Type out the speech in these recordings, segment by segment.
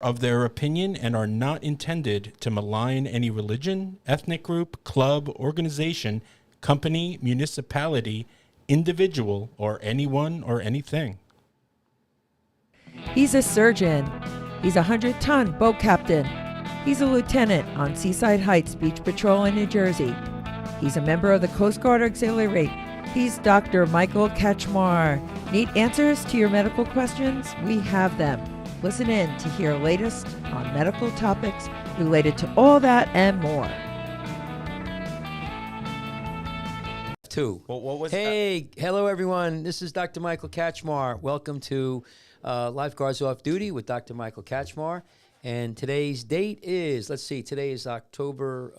of their opinion and are not intended to malign any religion, ethnic group, club, organization, company, municipality, individual, or anyone or anything. He's a surgeon. He's a 100-ton boat captain. He's a lieutenant on Seaside Heights Beach Patrol in New Jersey. He's a member of the Coast Guard Auxiliary. He's Dr. Michael Kachmar. Need answers to your medical questions? We have them. Listen in to hear latest on medical topics related to all that and more. What was hello everyone. This is Dr. Michael Kachmar. Welcome to Lifeguards Off Duty with Dr. Michael Kachmar. And today's date is, today is October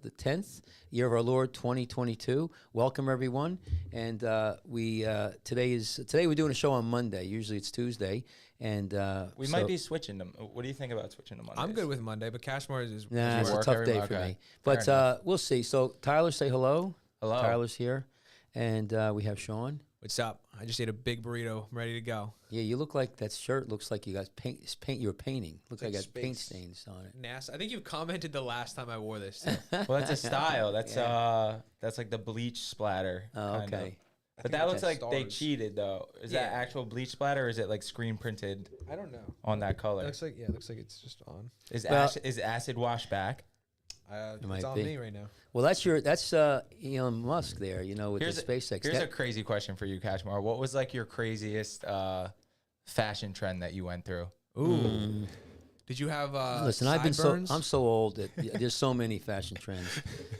the 10th, year of our Lord 2022. Welcome everyone. And today we're doing a show on Monday. Usually it's Tuesday. And we might be switching them. What do you think about switching to Monday? I'm good with Monday, but Kashmir is nah, it's a tough day for me. But we'll see. So Tyler, say hello. Hello. Tyler's here. And we have Sean. What's up? I just ate a big burrito. I'm ready to go. Yeah, you look like that shirt looks like you got paint. You were painting. Looks like I got space. Paint stains on it. I think you commented the last time I wore this. Too. Well, that's a style. That's that's like the bleach splatter. Oh, okay. But that looks like they cheated though. Is that actual bleach splatter or is it like screen printed? I don't know. On that color. It looks like it's just on. Is acid washed back? It's on me right now. Well, that's Elon Musk there, with the SpaceX. Here's a crazy question for you, Kachmar. What was like your craziest fashion trend that you went through? Ooh. Did you have Listen, sideburns? I'm so old that there's so many fashion trends.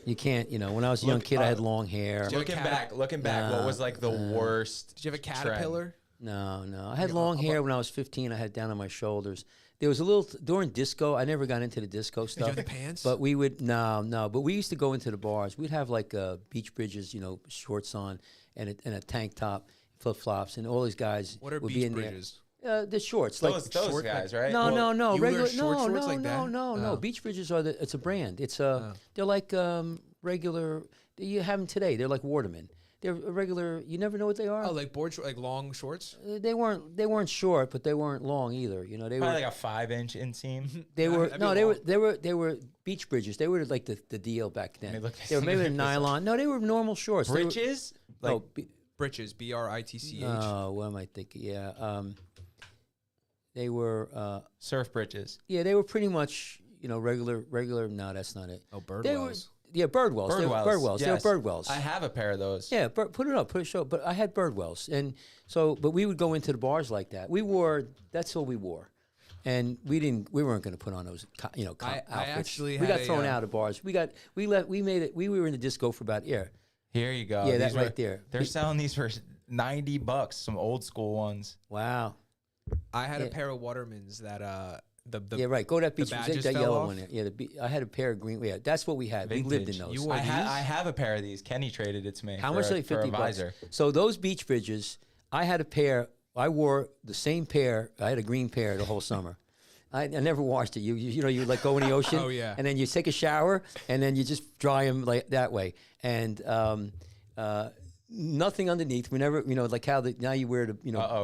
You can't, when I was a young kid, I had long hair. Looking back, what was like the worst? Did you have a caterpillar? Trend? No. I had long hair when I was 15. I had it down on my shoulders. There was a little during disco. I never got into the disco stuff. Did you have the pants? But we would no. But we used to go into the bars. We'd have like beach bridges, shorts on, and a tank top, flip flops, and all these guys. What are would beach be in bridges? The shorts, those short guys, right? No, regular. No. Beach bridges it's a brand. It's they're like regular. You have them today. They're like Waterman. They're regular. You never know what they are. Oh, like like long shorts. They weren't short, but they weren't long either. They probably were like a 5-inch inseam. They were beach bridges. They were like the deal back then. They were maybe nylon. No, they were normal shorts. Britches? Britches. BRITCH. Oh, what am I thinking? Yeah. They were surf britches. Yeah, they were pretty much regular. No, that's not it. Oh, Birdwells. Yeah, Birdwells. Birdwells. Yes. They were Birdwells. I have a pair of those. Yeah, put it up, put a show. But I had Birdwells, and so, but we would go into the bars like that. That's all we wore, and we weren't going to put on those, outfits. We got thrown out of bars. We made it. We were in the disco for about Here you go. Yeah, that right there. They're selling these for $90, some old school ones. Wow. I had a pair of Watermans that right. Go to that beach. Take that yellow one. Yeah, I had a pair of green. Yeah, that's what we had. Vintage. We lived in those. I have a pair of these. Kenny traded it to me. How much are they? $50. So those beach bridges, I had a pair. I wore the same pair. I had a green pair the whole summer. I never washed it. You like go in the ocean. Oh yeah. And then you take a shower and then you just dry them like that way. And nothing underneath. We never, like how now you wear the,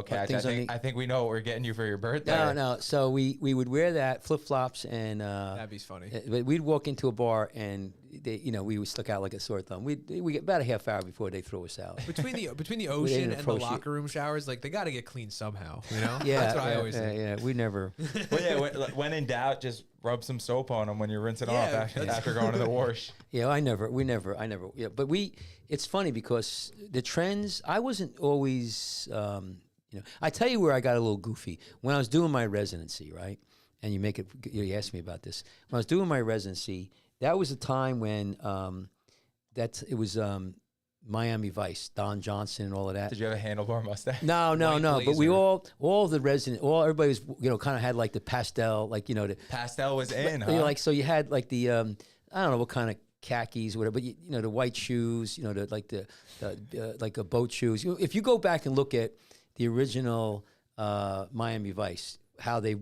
Catch. I think we know what we're getting you for your birthday. No. So we would wear that, flip flops, and that'd be funny. We'd walk into a bar and we would stuck out like a sore thumb. We get about a half hour before they throw us out. Between the ocean and the locker room showers, like they got to get clean somehow. Yeah, that's what I always say. Yeah, we never. Well, yeah, when in doubt, just rub some soap on them when you're rinsing off after going to the wash. Yeah, I never. Yeah, but it's funny because the trends. I wasn't always. I tell you where I got a little goofy when I was doing my residency, right? And you asked me about this. When I was doing my residency, that was a time when it was Miami Vice, Don Johnson and all of that. Did you have a handlebar mustache? No. But we all everybody was, kind of had like the pastel, the pastel was in, huh? So you had like the, I don't know what kind of khakis, whatever, but the white shoes, like a boat shoes. If you go back and look at the original Miami Vice, how they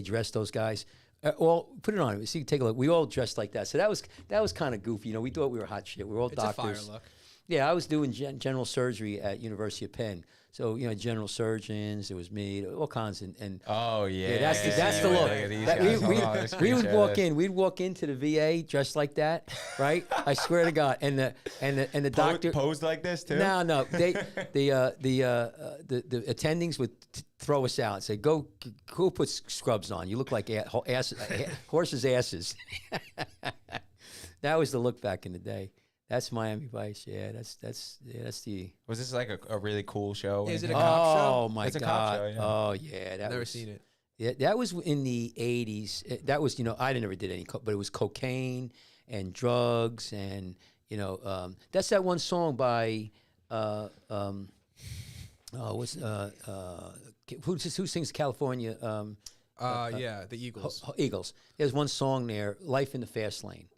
dressed those guys. Put it on. See, take a look. We all dressed like that. So that was kind of goofy. We thought we were hot shit. We were all doctors. It's a fire look. Yeah, I was doing general surgery at University of Penn. So, general surgeons, it was me, all kinds. And Oh, yeah. that's the look. Look at these guys. Hold on, let's We would screen share walk this. in. We'd walk into the VA dressed like that, right? I swear to God. And the doctor Posed like this, too? No. The attendings would throw us out and say, "Go put scrubs on. You look like horses' asses." That was the look back in the day. That's Miami Vice. Yeah, that's the. Was this like a really cool show? Is it a cop show? Oh my It's a God! cop show, yeah. Oh yeah, that Never was, seen it. Yeah, that was in the 80s. That was, I never did any, but it was cocaine and drugs and, that's that one song by, who sings California? Yeah, the Eagles. Eagles. There's one song there, Life in the Fast Lane.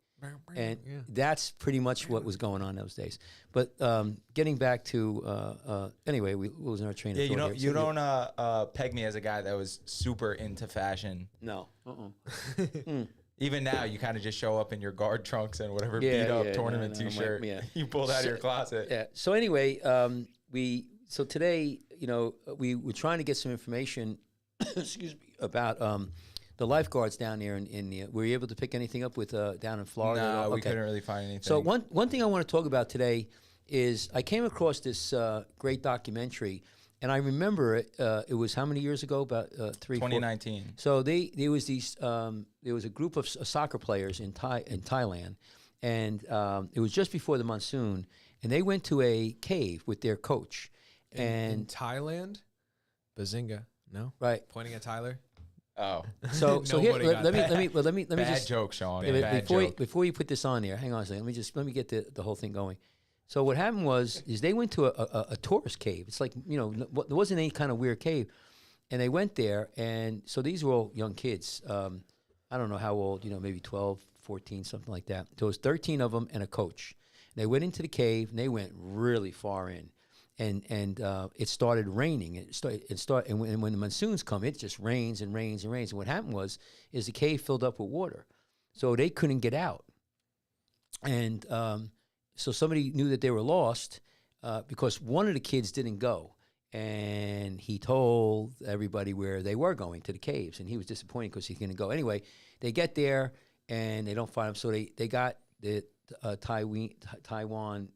And that's pretty much what was going on those days. But getting back to anyway, we losing our train of thought. You don't peg me as a guy that was super into fashion. No. Even now, you kind of just show up in your guard trunks and whatever Yeah, beat up yeah, tournament no, T-shirt yeah. you pulled out of your closet. Yeah. So anyway, so today, we were trying to get some information, excuse me, about the lifeguards down there in the. Were you able to pick anything up with down in Florida? No, we Okay. couldn't really find anything. So one thing I want to talk about today is I came across this great documentary, and I remember it. It was how many years ago? About 2019. So there was a group of soccer players in Thailand, and it was just before the monsoon, and they went to a cave with their coach, In and Thailand, Bazinga. No, right. pointing at Tyler. Oh, So here, Nobody got let me bad just joke, Sean. Yeah, Bad joke. before you put this on there, hang on a second. Let me get the whole thing going. So what happened is they went to a tourist cave. It's like, there wasn't any kind of weird cave, and they went there, and so these were all young kids. I don't know how old, maybe 12, 14, something like that. So it was 13 of them and a coach. They went into the cave, and they went really far in. And it started raining. And when the monsoons come, it just rains and rains and rains. And what happened is the cave filled up with water, so they couldn't get out. And so somebody knew that they were lost because one of the kids didn't go, and he told everybody where they were going, to the caves, and he was disappointed because he couldn't go. Anyway, they get there and they don't find him, so they got the Taiwan.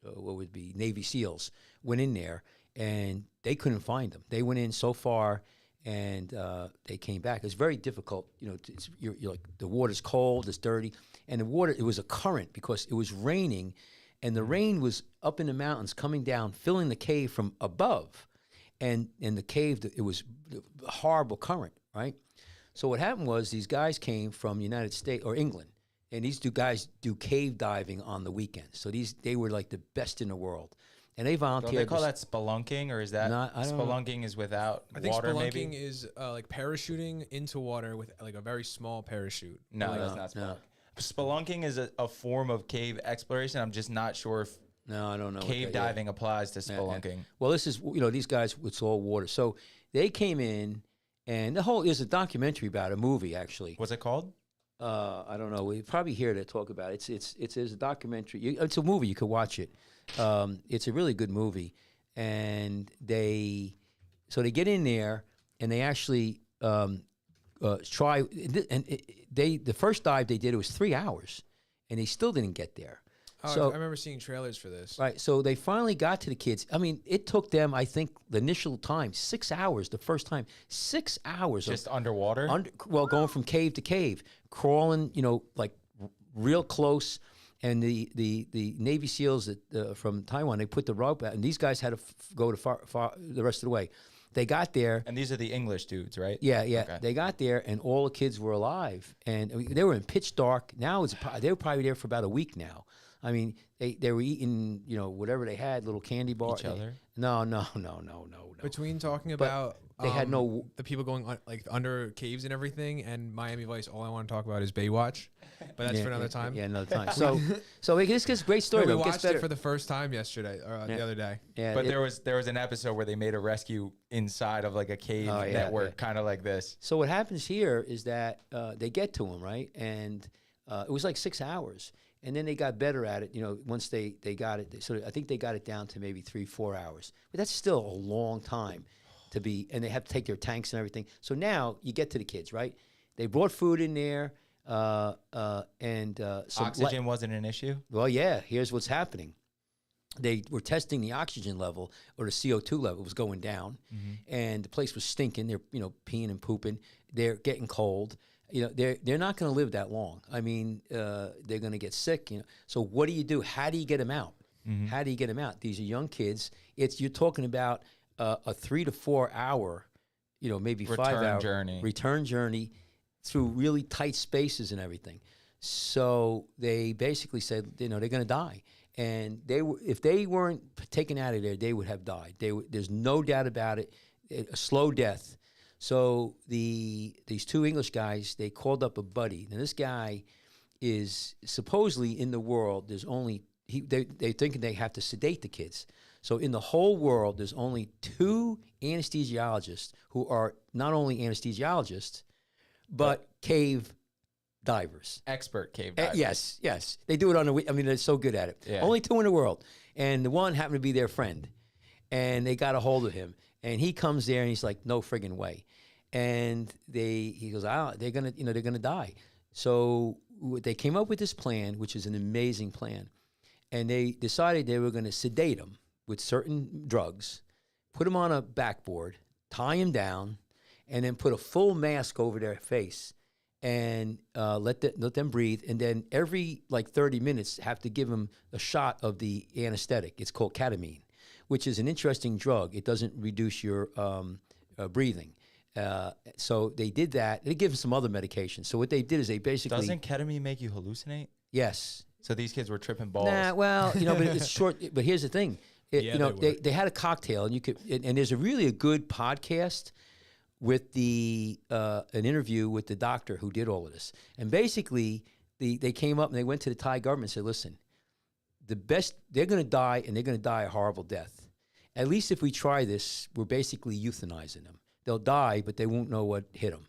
What would be Navy SEALs went in there, and they couldn't find them. They went in so far, and they came back. It's very difficult, you're like, the water's cold, it's dirty, and the water, it was a current because it was raining, and the rain was up in the mountains coming down, filling the cave from above, and the cave, it was a horrible current, right? So what happened was these guys came from the United States or England. And these two guys do cave diving on the weekends. So they were like the best in the world. And they volunteered. Don't they call that spelunking, or is that I don't know. spelunking is without I think water? spelunking Maybe is like parachuting into water with like a very small parachute. no, No, that's not no. spelunking. Spelunking is a form of cave exploration. I'm just not sure if No, I don't know. cave diving applies to Yeah, yeah. spelunking. Well, this is, these guys, it's all water. So they came in, and there's a documentary about a movie, actually. What's it called? I don't know. We probably here to talk about it. It's a documentary. It's a movie. You could watch it. It's a really good movie, and they get in there and they actually try. And the first dive they did, it was 3 hours, and they still didn't get there. Oh, So- I remember seeing trailers for this. Right. So they finally got to the kids. I mean, it took them, I think, the initial time, 6 hours the first time. 6 hours. Just underwater? Going from cave to cave, crawling, like real close. And the Navy SEALs from Taiwan, they put the rope out, and these guys had to go to far the rest of the way. They got there. And these are the English dudes, right? Yeah. Okay. They got there, and all the kids were alive, and they were in pitch dark. Now they were probably there for about a week now. I mean, they were eating, whatever they had, little candy bars. Each other? No. Between talking about they had no- the people going like under caves and everything, and Miami Vice, all I want to talk about is Baywatch, but that's for another time. Yeah, another time. So this gets a great story. No, we though. It gets watched it better. for the first time yesterday or the other day. Yeah, But there was an episode where they made a rescue inside of like a cave Oh, yeah, network, yeah. kind of like this. So what happens here is that they get to him, right? And it was like 6 hours. and then they got better at it. Once they got it, so I think they got it down to maybe 3-4 hours. But that's still a long time to be, and they have to take their tanks and everything. So now you get to the kids, right? They brought food in there, and some Oxygen wasn't an issue? well, yeah. Here's what's happening. They were testing the oxygen level, or the CO2 level was going down, and the place was stinking. They're peeing and pooping. They're getting cold. They're not going to live that long. I mean, they're going to get sick. So what do you do? How do you get them out? How do you get them out? These are young kids. You're talking about a 3 to 4 hour, maybe 5 hour return journey through really tight spaces and everything. So they basically said, they're going to die. And if they weren't taken out of there, they would have died. There's no doubt about it. A slow death. So these two English guys, they called up a buddy. Now this guy is supposedly in the world. There's only they thinking they have to sedate the kids. So in the whole world, there's only 2 anesthesiologists who are not only anesthesiologists, but cave divers. Expert cave divers. Yes. They do it on the. I mean, they're so good at it. Yeah. Only 2 in the world, and the one happened to be their friend, and they got a hold of him, and he comes there and he's like, "No friggin' way," and he goes, they're gonna die. So they came up with this plan, which is an amazing plan, and they decided they were going to sedate them with certain drugs, put them on a backboard, tie them down, and then put a full mask over their face. And let them breathe, and then every 30 minutes have to give them a shot of the anesthetic. It's called ketamine, which is an interesting drug. It doesn't reduce your breathing. So they did that. They give them some other medications. So what they did is they basically Doesn't ketamine make you hallucinate? Yes. So these kids were tripping balls. Nah, well, but it's short. But here's the thing. They had a cocktail, and you could. And there's a good podcast with an interview with the doctor who did all of this. And basically, they came up and they went to the Thai government and said, listen, they're going to die, and they're going to die a horrible death. At least if we try this, we're basically euthanizing them. They'll die, but they won't know what hit them.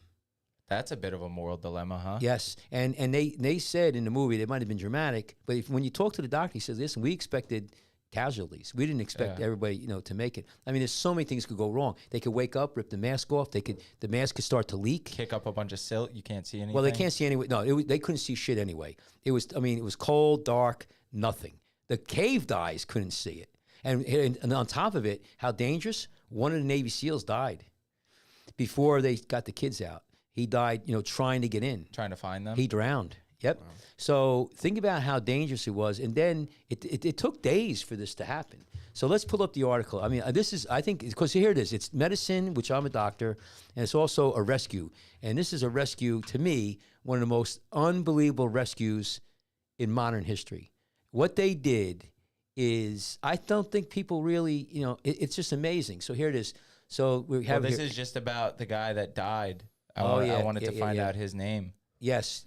That's a bit of a moral dilemma, huh? Yes. And they said in the movie, they might have been dramatic, but when you talk to the doctor, he says, listen, we expected casualties. We didn't expect everybody, to make it. I mean, there's so many things could go wrong. They could wake up, rip the mask off. The mask could start to leak. Kick up a bunch of silt. You can't see anything. Well, they can't see anyway. No, they couldn't see shit anyway. It was cold, dark, nothing. The cave guys couldn't see it. And on top of it, how dangerous? One of the Navy SEALs died before they got the kids out. He died, trying to get in. Trying to find them? He drowned. Yep. Wow. So think about how dangerous it was. And then it took days for this to happen. So let's pull up the article. I mean, I think, because here it is. It's medicine, which I'm a doctor, and it's also a rescue. And this is a rescue, to me, one of the most unbelievable rescues in modern history. What they did is, I don't think people really, it's just amazing. So here it is. So we have this is just about the guy that died. I wanted to find out his name. Yes,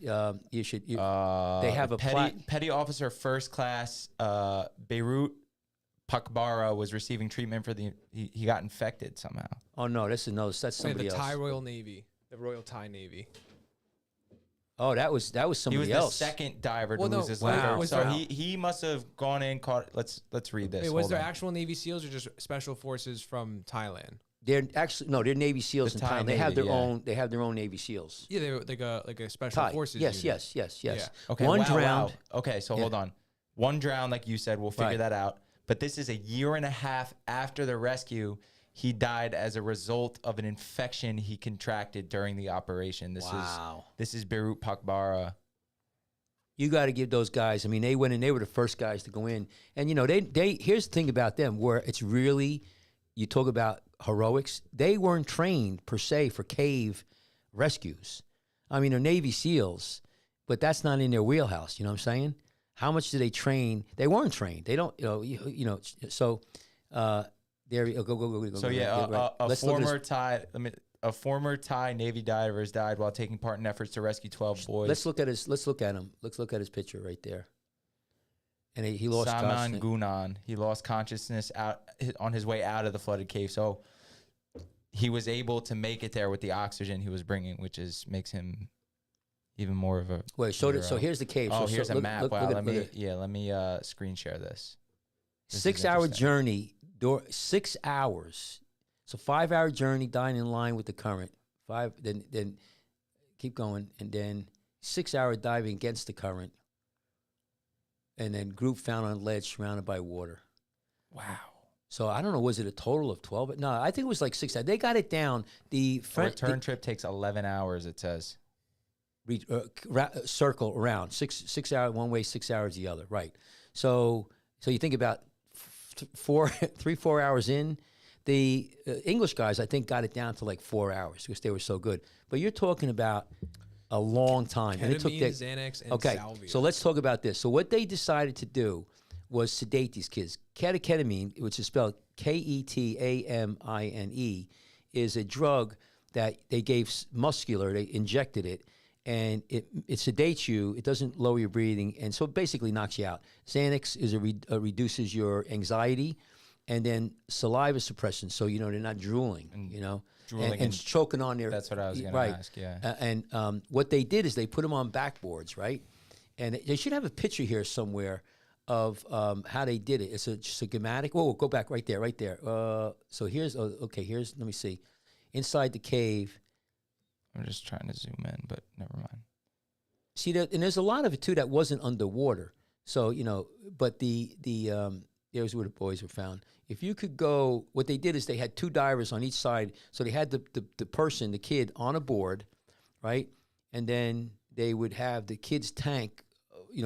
you should. They have a petty officer, first class, Beirut Pakbara was receiving treatment for he got infected somehow. Oh no, that's somebody else. The Thai Royal Navy, the Royal Thai Navy. Oh, that was somebody else. He was the second diver to lose his life. So he must have gone in, caught. Let's read this. Wait, was there actual Navy SEALs or just special forces from Thailand? They're they're Navy SEAls in Thailand. They have their own. They have their own Navy SEAls. Yeah, they were like a special forces. Yes. Yeah. Okay, one drowned. Wow. Okay, so hold on. One drowned, like you said. We'll figure that out. But this is a year and a half after the rescue. He died as a result of an infection he contracted during the operation. This is Beirut Pakbara. You got to give those guys. I mean, they went in. They were the first guys to go in. And they here's the thing about them, where it's really, you talk about heroics. They weren't trained per se for cave rescues. I mean, they're Navy SEALs, but that's not in their wheelhouse. You know what I'm saying? How much do they train? They weren't trained. They don't. So. There you go. So a former Thai Navy divers died while taking part in efforts to rescue 12 boys. Let's look at him. Let's look at his picture right there. And he lost Saman Gunan. He lost consciousness on his way out of the flooded cave. So he was able to make it there with the oxygen he was bringing, which makes him even more of a. Wait, so hero. here's the cave. Oh, so here's a look, map. Look, Wow, look let at, me screen share this. This is 6-hour interesting. journey. 6 hours. So 5-hour journey, dying in line with the current. Then keep going, and then 6-hour diving against the current, and then group found on ledge surrounded by water. Wow. So I don't know, was it a total of 12? No, I think it was like 6 hours. They got it down. The Return trip takes 11 hours, it says. Circle around 6 hours one way, 6 hours the other. Right. So you think about 4 hours in. The English guys, I think, got it down to like 4 hours because they were so good. But you're talking about a long time. Ketamine, And it took Xanax, and okay, salvia. so let's talk about this. So what they decided to do was sedate these kids. Ketamine, which is spelled Ketamine, is a drug that they gave muscular. They injected it, and it sedates you. It doesn't lower your breathing, and so it basically knocks you out. Xanax is reduces your anxiety, and then saliva suppression, so they're not drooling, Drooling and choking on their. That's what I was going to ask. Yeah. And what they did is they put them on backboards, right? And they should have a picture here somewhere of how they did it. It's a schematic. Whoa, go back right there, right there. So here's let me see, inside the cave. I'm just trying to zoom in, but never mind. See that, and there's a lot of it too that wasn't underwater. So but there's where the boys were found. If you could go, what they did is they had 2 divers on each side. So they had the kid on a board, right? And then they would have the kid's tank,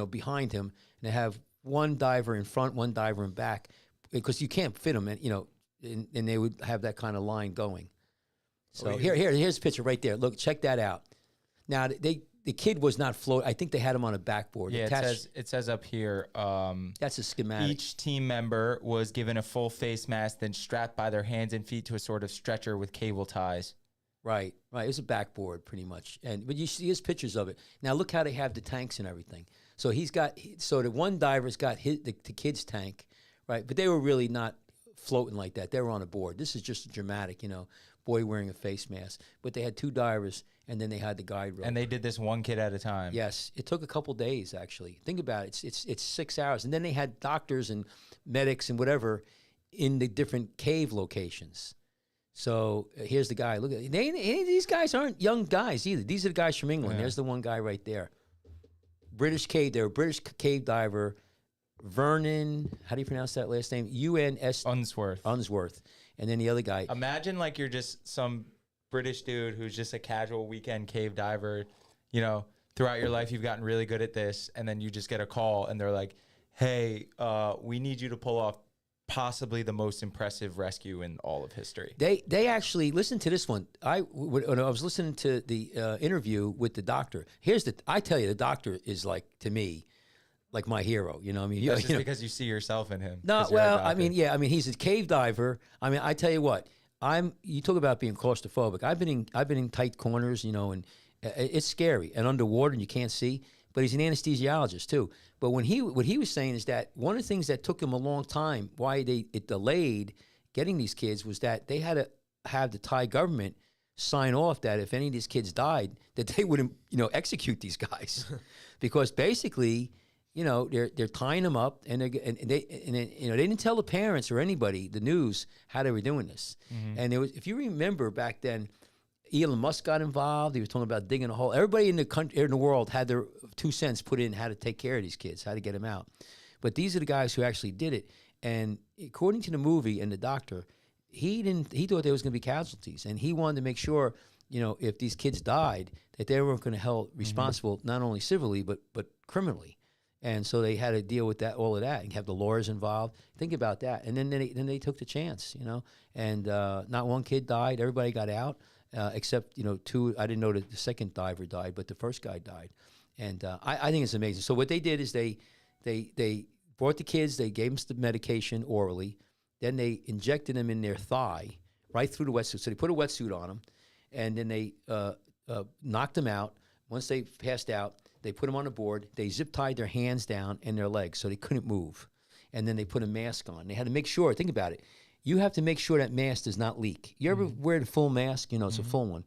behind him, and they have one diver in front, one diver in back, because you can't fit them, and and they would have that kind of line going. So here's a picture right there. Look, check that out. Now the kid was not floating. I think they had him on a backboard. Yeah, it says up here. That's a schematic. Each team member was given a full face mask, then strapped by their hands and feet to a sort of stretcher with cable ties. Right. It was a backboard pretty much, but you see his pictures of it. Now look how they have the tanks and everything. So the one diver's got the kid's tank, right? But they were really not floating like that. They were on a board. This is just dramatic, boy wearing a face mask. But they had 2 divers, and then they had the guide rope. And they did this one kid at a time. Yes, it took a couple days actually. Think about it. It's 6 hours, and then they had doctors and medics and whatever in the different cave locations. So here's the guy. Look at these guys aren't young guys either. These are the guys from England. Yeah. There's the one guy right there. British cave. They're a British cave diver. Vernon, how do you pronounce that last name? UNS Unsworth. And then the other guy. Imagine like you're just some British dude who's just a casual weekend cave diver. Throughout your life, you've gotten really good at this, and then you just get a call, and they're like, "Hey, we need you to pull off possibly the most impressive rescue in all of history." They actually listen to this one. When I was listening to the interview with the doctor. I tell you, the doctor is like, to me, like my hero. That's just because you see yourself in him. No, well, he's a cave diver. I tell you what, you talk about being claustrophobic. I've been in tight corners, and it's scary and underwater and you can't see. But he's an anesthesiologist too. But what he was saying is that one of the things that took him a long time, why it delayed getting these kids, was that they had to have the Thai government sign off that if any of these kids died, that they wouldn't, execute these guys, because basically, they're tying them up, and they didn't tell the parents or anybody, the news, how they were doing this. Mm-hmm. And if you remember back then, Elon Musk got involved. He was talking about digging a hole. Everybody in the world had their 2 cents put in how to take care of these kids, how to get them out. But these are the guys who actually did it. And according to the movie and the doctor, he thought there was going to be casualties, and he wanted to make sure, if these kids died, that they weren't going to be held responsible, not only civilly but criminally. And so they had to deal with all of that, and have the lawyers involved. Think about that. And then they took the chance, and not one kid died. Everybody got out. Except 2. I didn't know that the second diver died, but the first guy died, and I think it's amazing. So what they did is they brought the kids, they gave them the medication orally, then they injected them in their thigh right through the wetsuit. So they put a wetsuit on them, and then they knocked them out. Once they passed out, they put them on a board. They zip tied their hands down and their legs so they couldn't move, and then they put a mask on. They had to make sure. Think about it. You have to make sure that mask does not leak. You ever wear the full mask? It's a full one.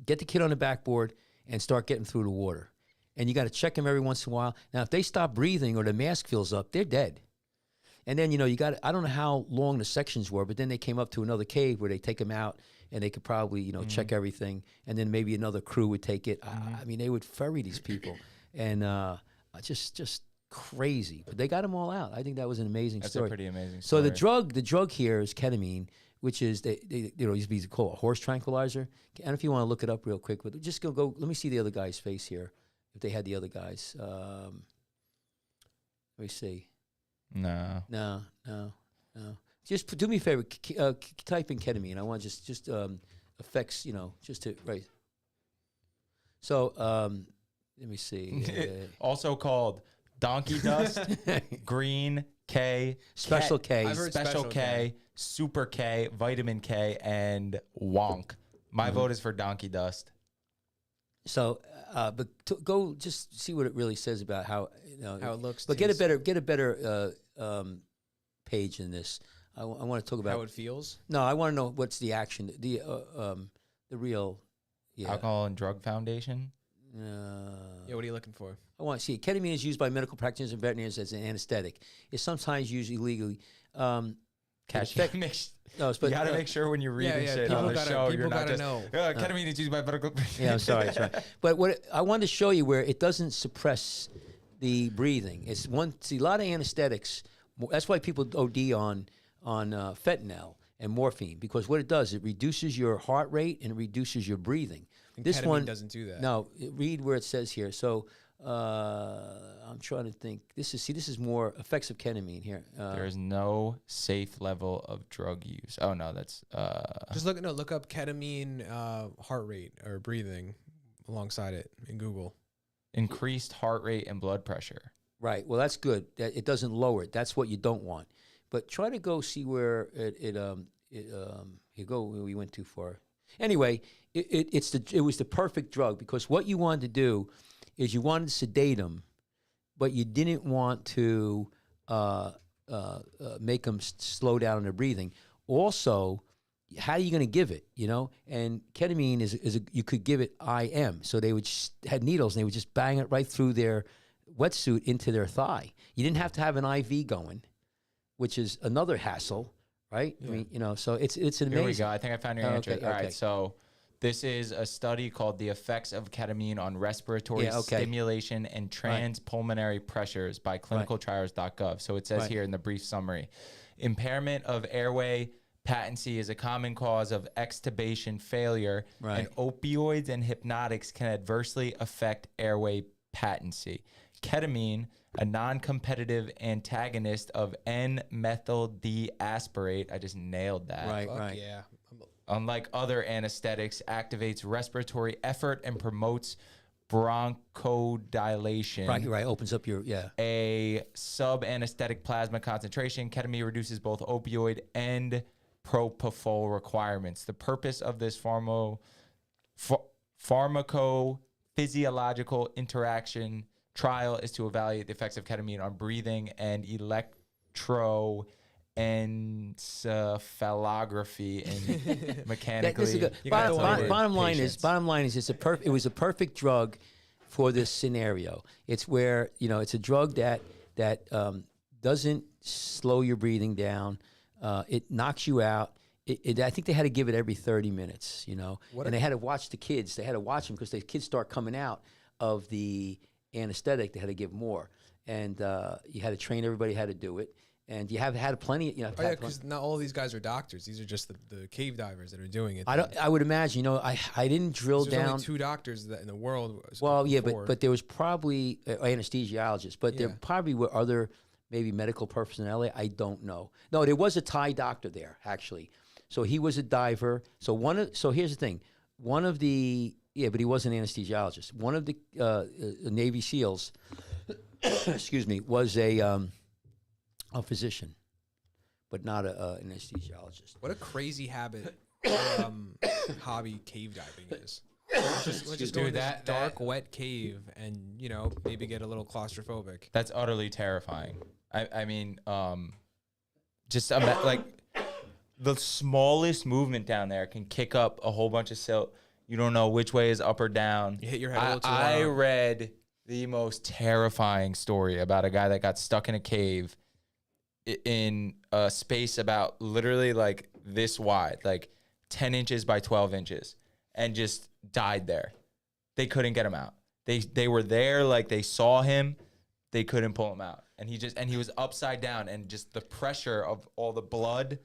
Get the kid on the backboard, and start getting through the water. And you got to check them every once in a while. Now, if they stop breathing or the mask fills up, they're dead. And then, you got, I don't know how long the sections were, but then they came up to another cave where they take them out and they could probably, check everything. And then maybe another crew would take it. I mean, they would ferry these people. And just crazy. But they got them all out. I think that was an amazing story. That's a pretty amazing So story. the drug here is ketamine, which is, used to be called a horse tranquilizer. And if you want to look it up real quick, but just go, let me see the other guy's face here. If they had the other guys. Let me see. No. Just do me a favor. Type in ketamine. I want just effects. Just to right. So let me see. Also called donkey dust, green K, Special K, I've heard Special K, Super K, Vitamin K, and Wonk. My vote is for donkey dust. So, but go just see what it really says about how How it looks, But get a tastes. better page in this. I want to talk about How it feels. No, I want to know what's the action, the real. Yeah. Alcohol and Drug Foundation. Yeah, what are you looking for? I want to see. Ketamine is used by medical practitioners and veterinarians as an anesthetic. It's sometimes used illegally. Cash. effect- No, You got to make sure when you're reading shit on the show, you're not just, know. ketamine is used by medical. Yeah, I'm sorry. That's right. But I wanted to show you where it doesn't suppress the breathing. It's see, a lot of anesthetics. That's why people OD on fentanyl and morphine, because what it does, it reduces your heart rate and it reduces your breathing. And This ketamine one doesn't do that. No, read where it says here. So I'm trying to think. This is more effects of ketamine here. There is no safe level of drug use. Oh no, that's Just look up ketamine heart rate or breathing alongside it in Google. increased heart rate and blood pressure. Right. Well, that's good. That it doesn't lower it. That's what you don't want. But try to go see where you go. We went too far. Anyway, it was the perfect drug, because what you wanted to do is you wanted to sedate them, but you didn't want to make them slow down in their breathing. Also, how are you going to give it? And ketamine you could give it IM. So they would had needles and they would just bang it right through their wetsuit into their thigh. You didn't have to have an IV going, which is another hassle, right? Yeah. I mean, so it's an amazing. Here we go. I think I found your answer. Okay, All okay. right, so this is a study called The Effects of Ketamine on Respiratory Yeah, okay. Stimulation and Transpulmonary Pressures by clinicaltrials.gov. So it says Right. here in the brief summary, impairment of airway patency is a common cause of extubation failure, Right. and opioids and hypnotics can adversely affect airway patency. Ketamine, a non-competitive antagonist of N-methyl-D-asparate, I just nailed that. Right, Fuck right. yeah. Unlike other anesthetics, activates respiratory effort and promotes bronchodilation. Right. Opens up your A sub-anesthetic plasma concentration. Ketamine reduces both opioid and propofol requirements. The purpose of this pharmacophysiological interaction trial is to evaluate the effects of ketamine on breathing and electroencephalography and mechanically. This is good. You got the word. Bottom line patients. is, it was a perfect drug for this scenario. It's where it's a drug that doesn't slow your breathing down. It knocks you out. I think they had to give it every 30 minutes. And they had to watch the kids. They had to watch them because the kids start coming out of the anesthetic. They had to give more, and you had to train everybody how to do it. And you have had plenty. Oh yeah, because not all of these guys are doctors. These are just the cave divers that are doing it. I would imagine. I didn't drill There's down. only 2 doctors in the world. Well, yeah, before. but there was probably anesthesiologists, but there Yeah. probably were other maybe medical personnel. I don't know. No, there was a Thai doctor there actually. So he was a diver. So here's the thing. But he was an anesthesiologist. One of the Navy SEALs, excuse me, was a physician, but not an anesthesiologist. What a crazy habit hobby cave diving is. Just go Dude, in this that- dark, wet cave and, maybe get a little claustrophobic. That's utterly terrifying. I mean, like the smallest movement down there can kick up a whole bunch of silt. You don't know which way is up or down. You hit your head a little too I loud. read the most terrifying story about a guy that got stuck in a cave in a space about literally like this wide, like 10 inches by 12 inches, and just died there. They couldn't get him out. They were there, like they saw him, they couldn't pull him out. And he was upside down, and just the pressure of all the blood,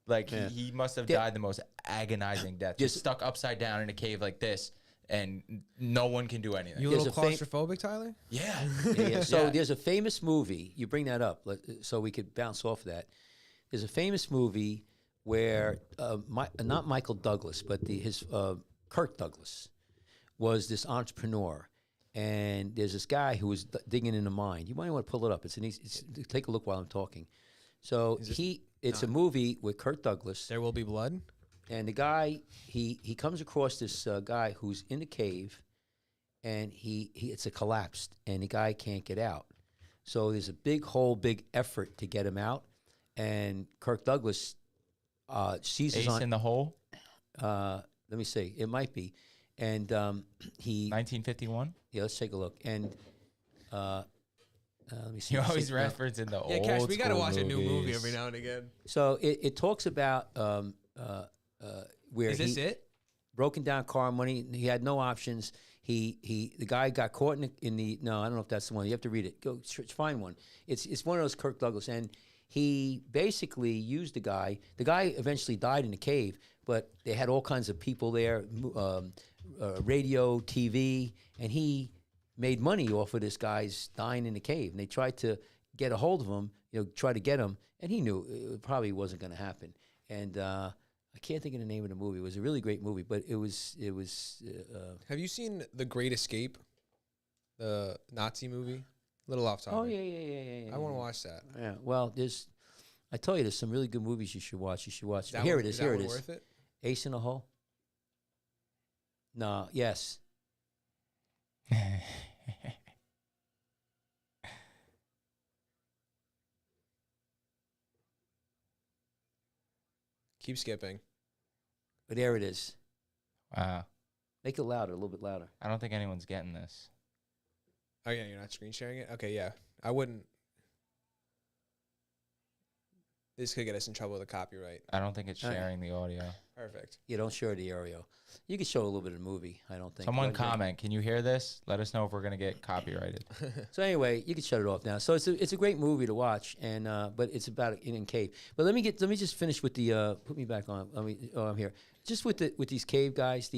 like he must have died the most agonizing death. Just stuck upside down in a cave like this, and no one can do anything. You a little claustrophobic, Tyler? Yeah. So there's a famous movie. You bring that up, so we could bounce off of that. There's a famous movie where not Michael Douglas, but his Kirk Douglas was this entrepreneur, and there's this guy who was digging in the mine. You might want to pull it up. Take a look while I'm talking. So it's a movie with Kirk Douglas. There Will Be Blood. And the guy, he comes across this guy who's in the cave, and it's a collapsed, and the guy can't get out. So there's a big effort to get him out, and Kirk Douglas seizes Ace on in the Hole. Let me see, it might be, and he 1951. Yeah, let's take a look, and let me see. You always reference in the old. Cash, we gotta watch movies. a new movie every now and again. So it talks about where Is this it? broken down car money. He had no options. The guy got caught in the no, I don't know if that's the one. You have to read it. Go find one. It's one of those Kirk Douglas, and he basically used the guy. The guy eventually died in the cave, but they had all kinds of people there, radio, TV, and he made money off of this guy's dying in the cave. And they tried to get a hold of him, try to get him, and he knew it probably wasn't going to happen. And I can't think of the name of the movie. It was a really great movie, but it was. Have you seen The Great Escape, the Nazi movie? A little off topic. Oh yeah. I want to watch that. Yeah. Well, I tell you, there's some really good movies you should watch. That Here one- it is. that Here one it is. Worth it? Ace in the Hole. No. Yes. Keep skipping. But there it is. Wow. Make it louder, a little bit louder. I don't think anyone's getting this. Oh yeah, you're not screen sharing it? Okay, yeah. I wouldn't. This could get us in trouble with the copyright. I don't think it's sharing the audio. Perfect. You don't share the audio. You can show a little bit of the movie. I don't think. Someone But, yeah. comment. Can you hear this? Let us know if we're gonna get copyrighted. So anyway, you can shut it off now. So it's a great movie to watch, and but it's about in cave. But let me just finish with the put me back on. I'm here. Just with these cave guys.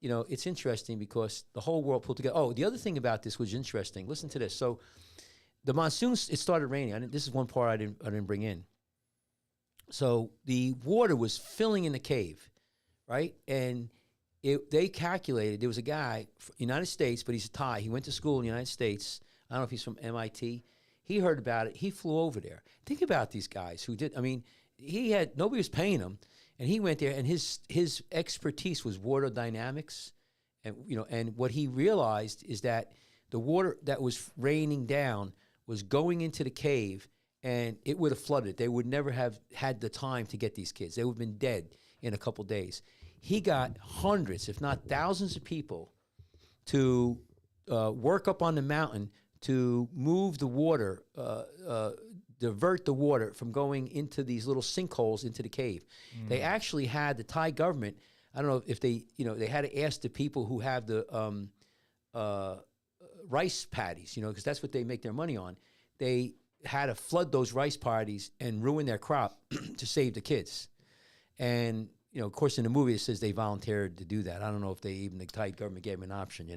It's interesting because the whole world pulled together. Oh, the other thing about this was interesting. Listen to this. So the monsoons, it started raining. This is one part I didn't bring in. So the water was filling in the cave, right? And they calculated, there was a guy, United States, but he's a Thai. He went to school in the United States. I don't know if he's from MIT. He heard about it. He flew over there. Think about these guys who did. I mean, nobody was paying him, and he went there. And his expertise was water dynamics, and what he realized is that the water that was raining down was going into the cave, and it would have flooded. They would never have had the time to get these kids. They would have been dead in a couple days. He got hundreds, if not thousands of people to work up on the mountain to move the water, divert the water from going into these little sinkholes into the cave. They actually had the Thai government, I don't know if they had to ask the people who have the rice paddies, because that's what they make their money on. They had to flood those rice paddies and ruin their crop to save the kids. And, of course, in the movie, it says they volunteered to do that. I don't know if the Thai government gave them an option,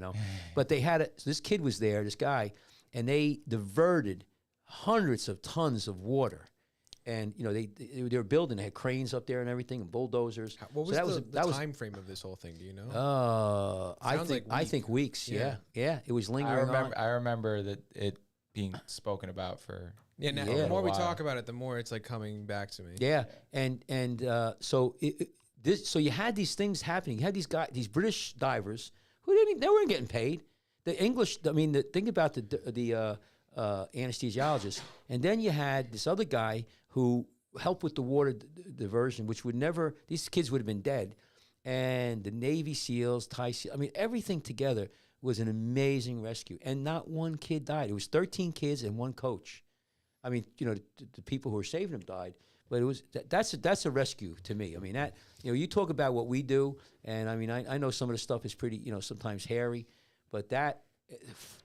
But they had so this kid was there, this guy, and they diverted hundreds of tons of water. And, they were building, they had cranes up there and everything, and bulldozers. What was So the time frame of this whole thing? Do you know? I think weeks. Yeah. It was lingering on. I remember that it being spoken about for Now, Yeah. the more we Wow. talk about it, the more it's like coming back to me. Yeah, so so you had these things happening. You had these British divers who they weren't getting paid. The English, think about the anesthesiologist, and then you had this other guy who helped with the water diversion, which these kids would have been dead, and the Navy SEALs, Thai SEALs. I mean, everything together was an amazing rescue, and not one kid died. It was 13 kids and one coach. I mean, the people who were saving them died, but it was that's a rescue to me. I mean, that you talk about what we do, and I mean, I know some of the stuff is pretty, sometimes hairy, but that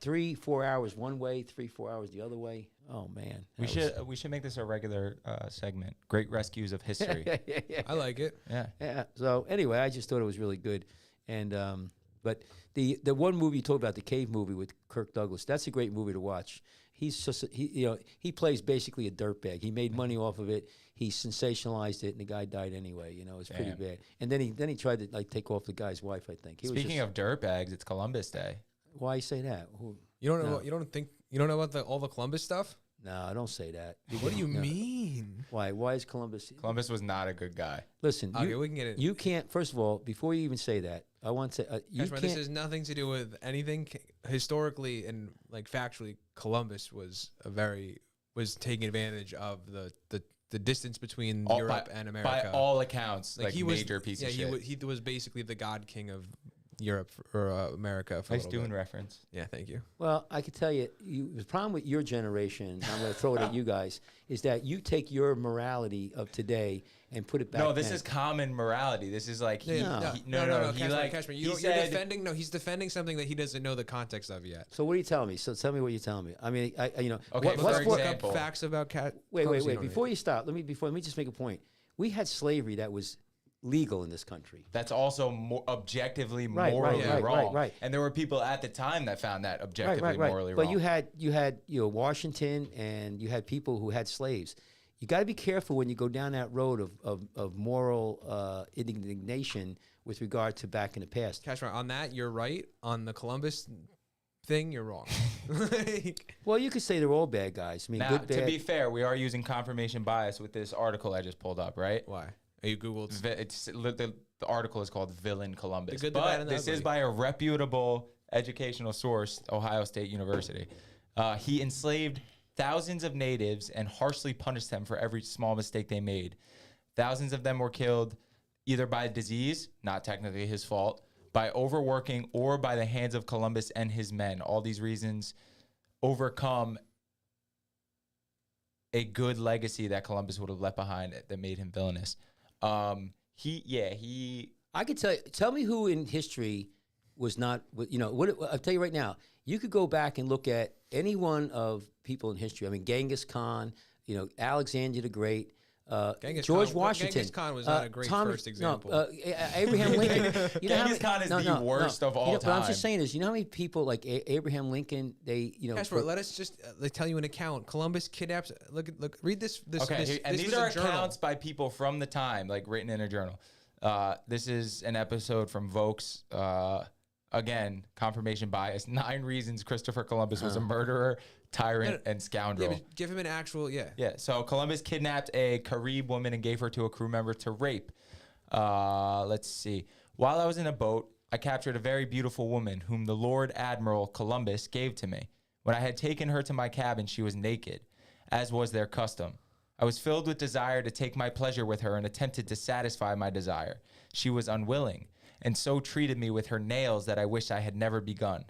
3-4 hours one way, 3-4 hours the other way. Oh man, we should make this a regular segment. Great rescues of history. yeah. I like it. Yeah. So anyway, I just thought it was really good, and but the one movie you talked about, the cave movie with Kirk Douglas, that's a great movie to watch. He's just he plays basically a dirtbag. He made money off of it. He sensationalized it, and the guy died anyway. It's pretty bad. And then he tried to take off the guy's wife. I think. Speaking of dirtbags, it's Columbus Day. Why you say that? You don't know. You don't know about all the Columbus stuff? No, I don't say that. What do you mean? Why? Why is Columbus? Columbus was not a good guy. Listen, Okay, we can get it. You can't. First of all, before you even say that, I want to say you can't. This has nothing to do with anything historically and factually. Columbus was taking advantage of the distance between Europe and America. By all accounts, he was major piece of shit. He was basically the god king of Europe or America. For nice Dune reference. Yeah, thank you. Well, I could tell you, the problem with your generation, I'm going to throw it at you guys, is that you take your morality of today and put it back. No, this is common morality. This is like no. He's defending something that he doesn't know the context of yet. So what are you telling me? So tell me what you're telling me. I mean, Okay, what's for example, facts about cat. Wait. Before you stop, let me just make a point. We had slavery that was legal in this country. That's also objectively morally wrong. Right. And there were people at the time that found that objectively morally wrong. But you had Washington, and you had people who had slaves. You got to be careful when you go down that road of moral indignation with regard to back in the past. Cashmore, on that, you're right. On the Columbus thing, you're wrong. Well, you could say they're all bad guys. I mean, now, good, bad. To be fair, we are using confirmation bias with this article I just pulled up, right? Why? You Googled? The article is called Villain Columbus. The good, the bad, and the this ugly. is by a reputable educational source, Ohio State University. He enslaved thousands of natives and harshly punished them for every small mistake they made. Thousands of them were killed either by disease, not technically his fault, by overworking, or by the hands of Columbus and his men. All these reasons overcome a good legacy that Columbus would have left behind that made him villainous. I could tell me who in history was not, I'll tell you right now, you could go back and look at any one of people in history. I mean, Genghis Khan, Alexander the Great, George Washington. Genghis Khan was not a great first example. No, Abraham Lincoln. Genghis Khan is the worst of all time. But I'm just saying is, you know how many people like Abraham Lincoln, let us just tell you an account. Columbus kidnaps. Look. Read this. These are accounts by people from the time, written in a journal. This is an episode from Vokes. Again, confirmation bias. 9 reasons Christopher Columbus was a murderer, tyrant, and scoundrel. Yeah, but give him an actual, Yeah, so Columbus kidnapped a Carib woman and gave her to a crew member to rape. Let's see. While I was in a boat, I captured a very beautiful woman whom the Lord Admiral Columbus gave to me. When I had taken her to my cabin, she was naked, as was their custom. I was filled with desire to take my pleasure with her and attempted to satisfy my desire. She was unwilling, and so treated me with her nails that I wish I had never begun.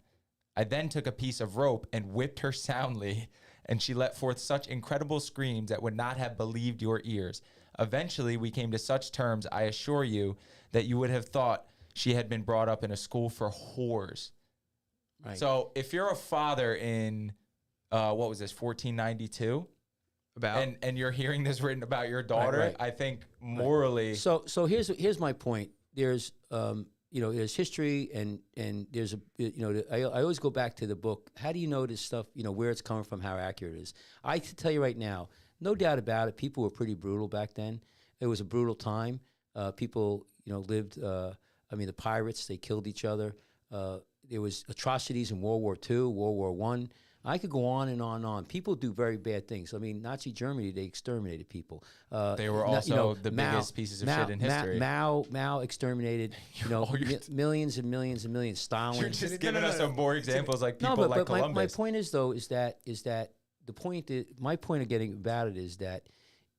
I then took a piece of rope and whipped her soundly, and she let forth such incredible screams that would not have believed your ears. Eventually, we came to such terms, I assure you, that you would have thought she had been brought up in a school for whores. Right. So if you're a father in, 1492? And you're hearing this written about your daughter, right. I think morally. So here's my point. There's there's history and there's I always go back to the book. How do you know this stuff? Where it's coming from, how accurate it is. I can tell you right now, no doubt about it. People were pretty brutal back then. It was a brutal time. People lived. The pirates, they killed each other. There was atrocities in World War II, World War I. I could go on and on and on. People do very bad things. I mean, Nazi Germany, they exterminated people. They were also the biggest pieces of shit in history. Mao exterminated, millions and millions and millions. Stalin. You're just giving us some more examples like people like Columbus. My point is though, is that my point of getting about it is that,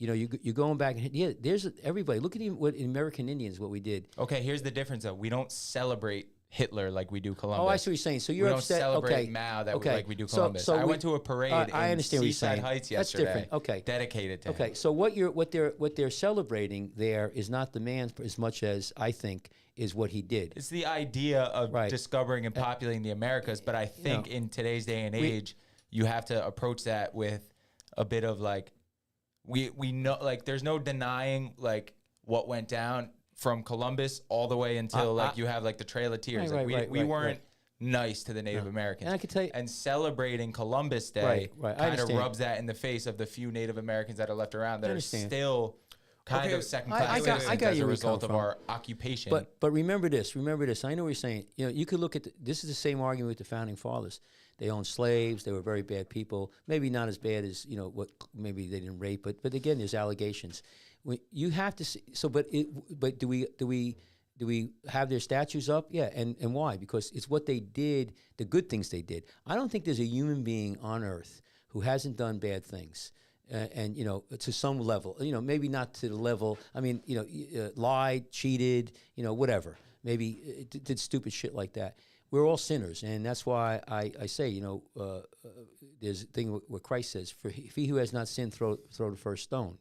you're going back and there's everybody. Look at even what in American Indians what we did. Okay, here's the difference though. We don't celebrate Hitler like we do Columbus. Oh, I see what you're saying. So you're we upset. don't celebrate Okay, Mao that okay. like we do Columbus. So I went to a parade I in understand what you're Seaside saying. Heights That's yesterday. different. Okay, dedicated to him. okay. So what they're celebrating there is not the man as much as I think is what he did. It's the idea of discovering and populating the Americas, but I think in today's day and age, you have to approach that with a bit of like, we know, like, there's no denying like what went down from Columbus all the way until you have like the Trail of Tears. We weren't nice to the Native Americans. And I can tell you, and celebrating Columbus Day kind of understand. rubs that in the face of the few Native Americans that are left around that are understand. still kind of second class citizens I got as you a where you come result of from. our occupation. But remember this. I know what you're saying. You could look at this is the same argument with the founding fathers. They owned slaves. They were very bad people. Maybe not as bad as what maybe they didn't rape, but again, there's allegations. You have to see. So, but do we have their statues up? Yeah, and why? Because it's what they did, the good things they did. I don't think there's a human being on earth who hasn't done bad things. And to some level, maybe not to the level. I mean, lied, cheated, whatever. Maybe did stupid shit like that. We're all sinners, and that's why I say, there's a thing where Christ says, "For he who has not sinned, throw the first stone."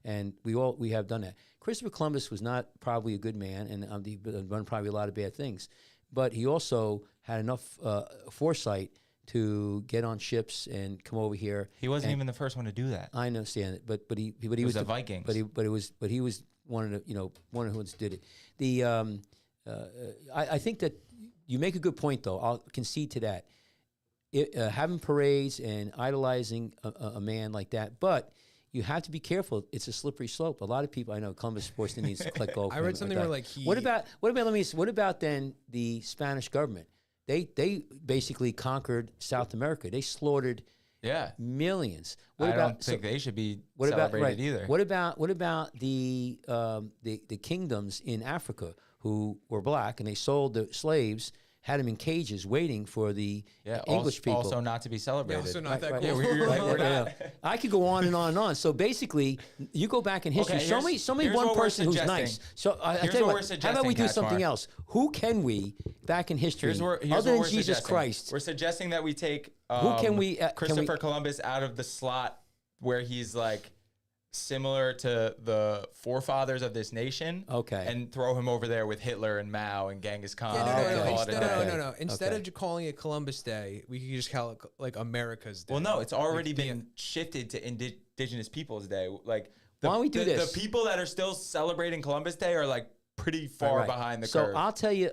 And we have done that. Christopher Columbus was not probably a good man, and he done probably a lot of bad things, but he also had enough foresight to get on ships and come over here. He wasn't even the first one to do that. I understand it, but he was the Vikings. But he was one of the one of the ones who did it. The I think that you make a good point though. I'll concede to that. Having parades and idolizing a man like that, but you have to be careful. It's a slippery slope. A lot of people I know Columbus Sports needs to click over. I read something where like he. What about then the Spanish government? They basically conquered South America. They slaughtered millions. I don't think they should be celebrated either. What about the kingdoms in Africa who were black and they sold the slaves, had them in cages waiting for the English people. Also not to be celebrated. Also not that cool. Yeah, we're not. I could go on and on and on. So basically, you go back in history. Okay, show me one person who's nice. So I tell you what, how about we do something else? Who can we back in history other than Jesus Christ? We're suggesting that we take Christopher Columbus out of the slot where he's like similar to the forefathers of this nation, and throw him over there with Hitler and Mao and Genghis Khan. No. Instead of calling it Columbus Day, we could just call it like America's Day. Well, no, it's already been shifted to Indigenous Peoples Day. Like, why don't we do this? The people that are still celebrating Columbus Day are like pretty far behind the curve. So I'll tell you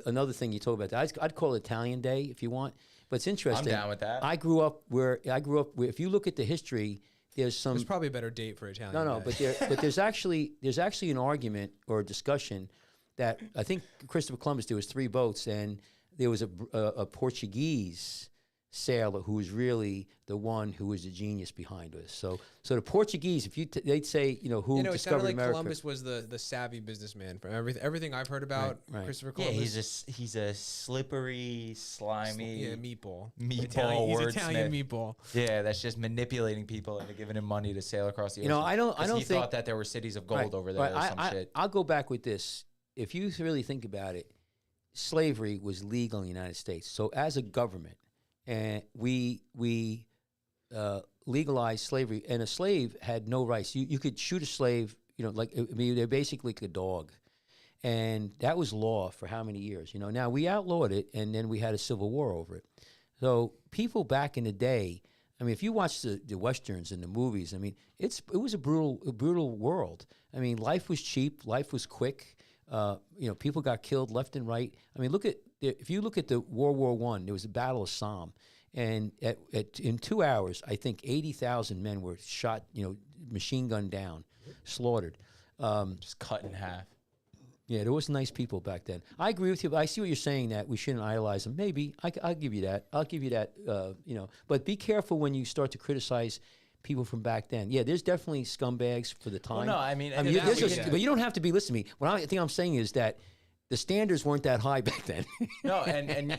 another thing you talk about that. I'd call it Italian Day if you want, but it's interesting. I'm down with that. I grew up where if you look at the history. There's probably a better date for Italian. No, Day. but there's actually an argument or a discussion that I think Christopher Columbus, there was 3 boats, and there was a Portuguese sailor who was really the one who was the genius behind this. So the Portuguese, if they'd say who it discovered sounded like America. Columbus was the savvy businessman. From everything I've heard about Christopher Columbus. Yeah, he's a slippery, slimy meatball. He's Italian meatball. Yeah, that's just manipulating people into giving him money to sail across the ocean. I don't he think thought that there were cities of gold over there or some shit. I'll go back with this. If you really think about it, slavery was legal in the United States. So as a government, and we legalized slavery, and a slave had no rights. You could shoot a slave, they're basically like a dog, and that was law for how many years? Now we outlawed it, and then we had a civil war over it. So people back in the day, I mean, if you watch the westerns and the movies, I mean, it was a brutal world. I mean, life was cheap, life was quick. People got killed left and right. I mean, if you look at the World War I, there was the Battle of Somme, and in 2 hours, I think 80,000 men were shot, machine gunned down, slaughtered, just cut in half. Yeah, there was nice people back then. I agree with you, but I see what you're saying that we shouldn't idolize them. Maybe I'll give you that. But be careful when you start to criticize people from back then. Yeah, there's definitely scumbags for the time. Well, no, but you don't have to be listening to me. What I think I'm saying is that the standards weren't that high back then. No, and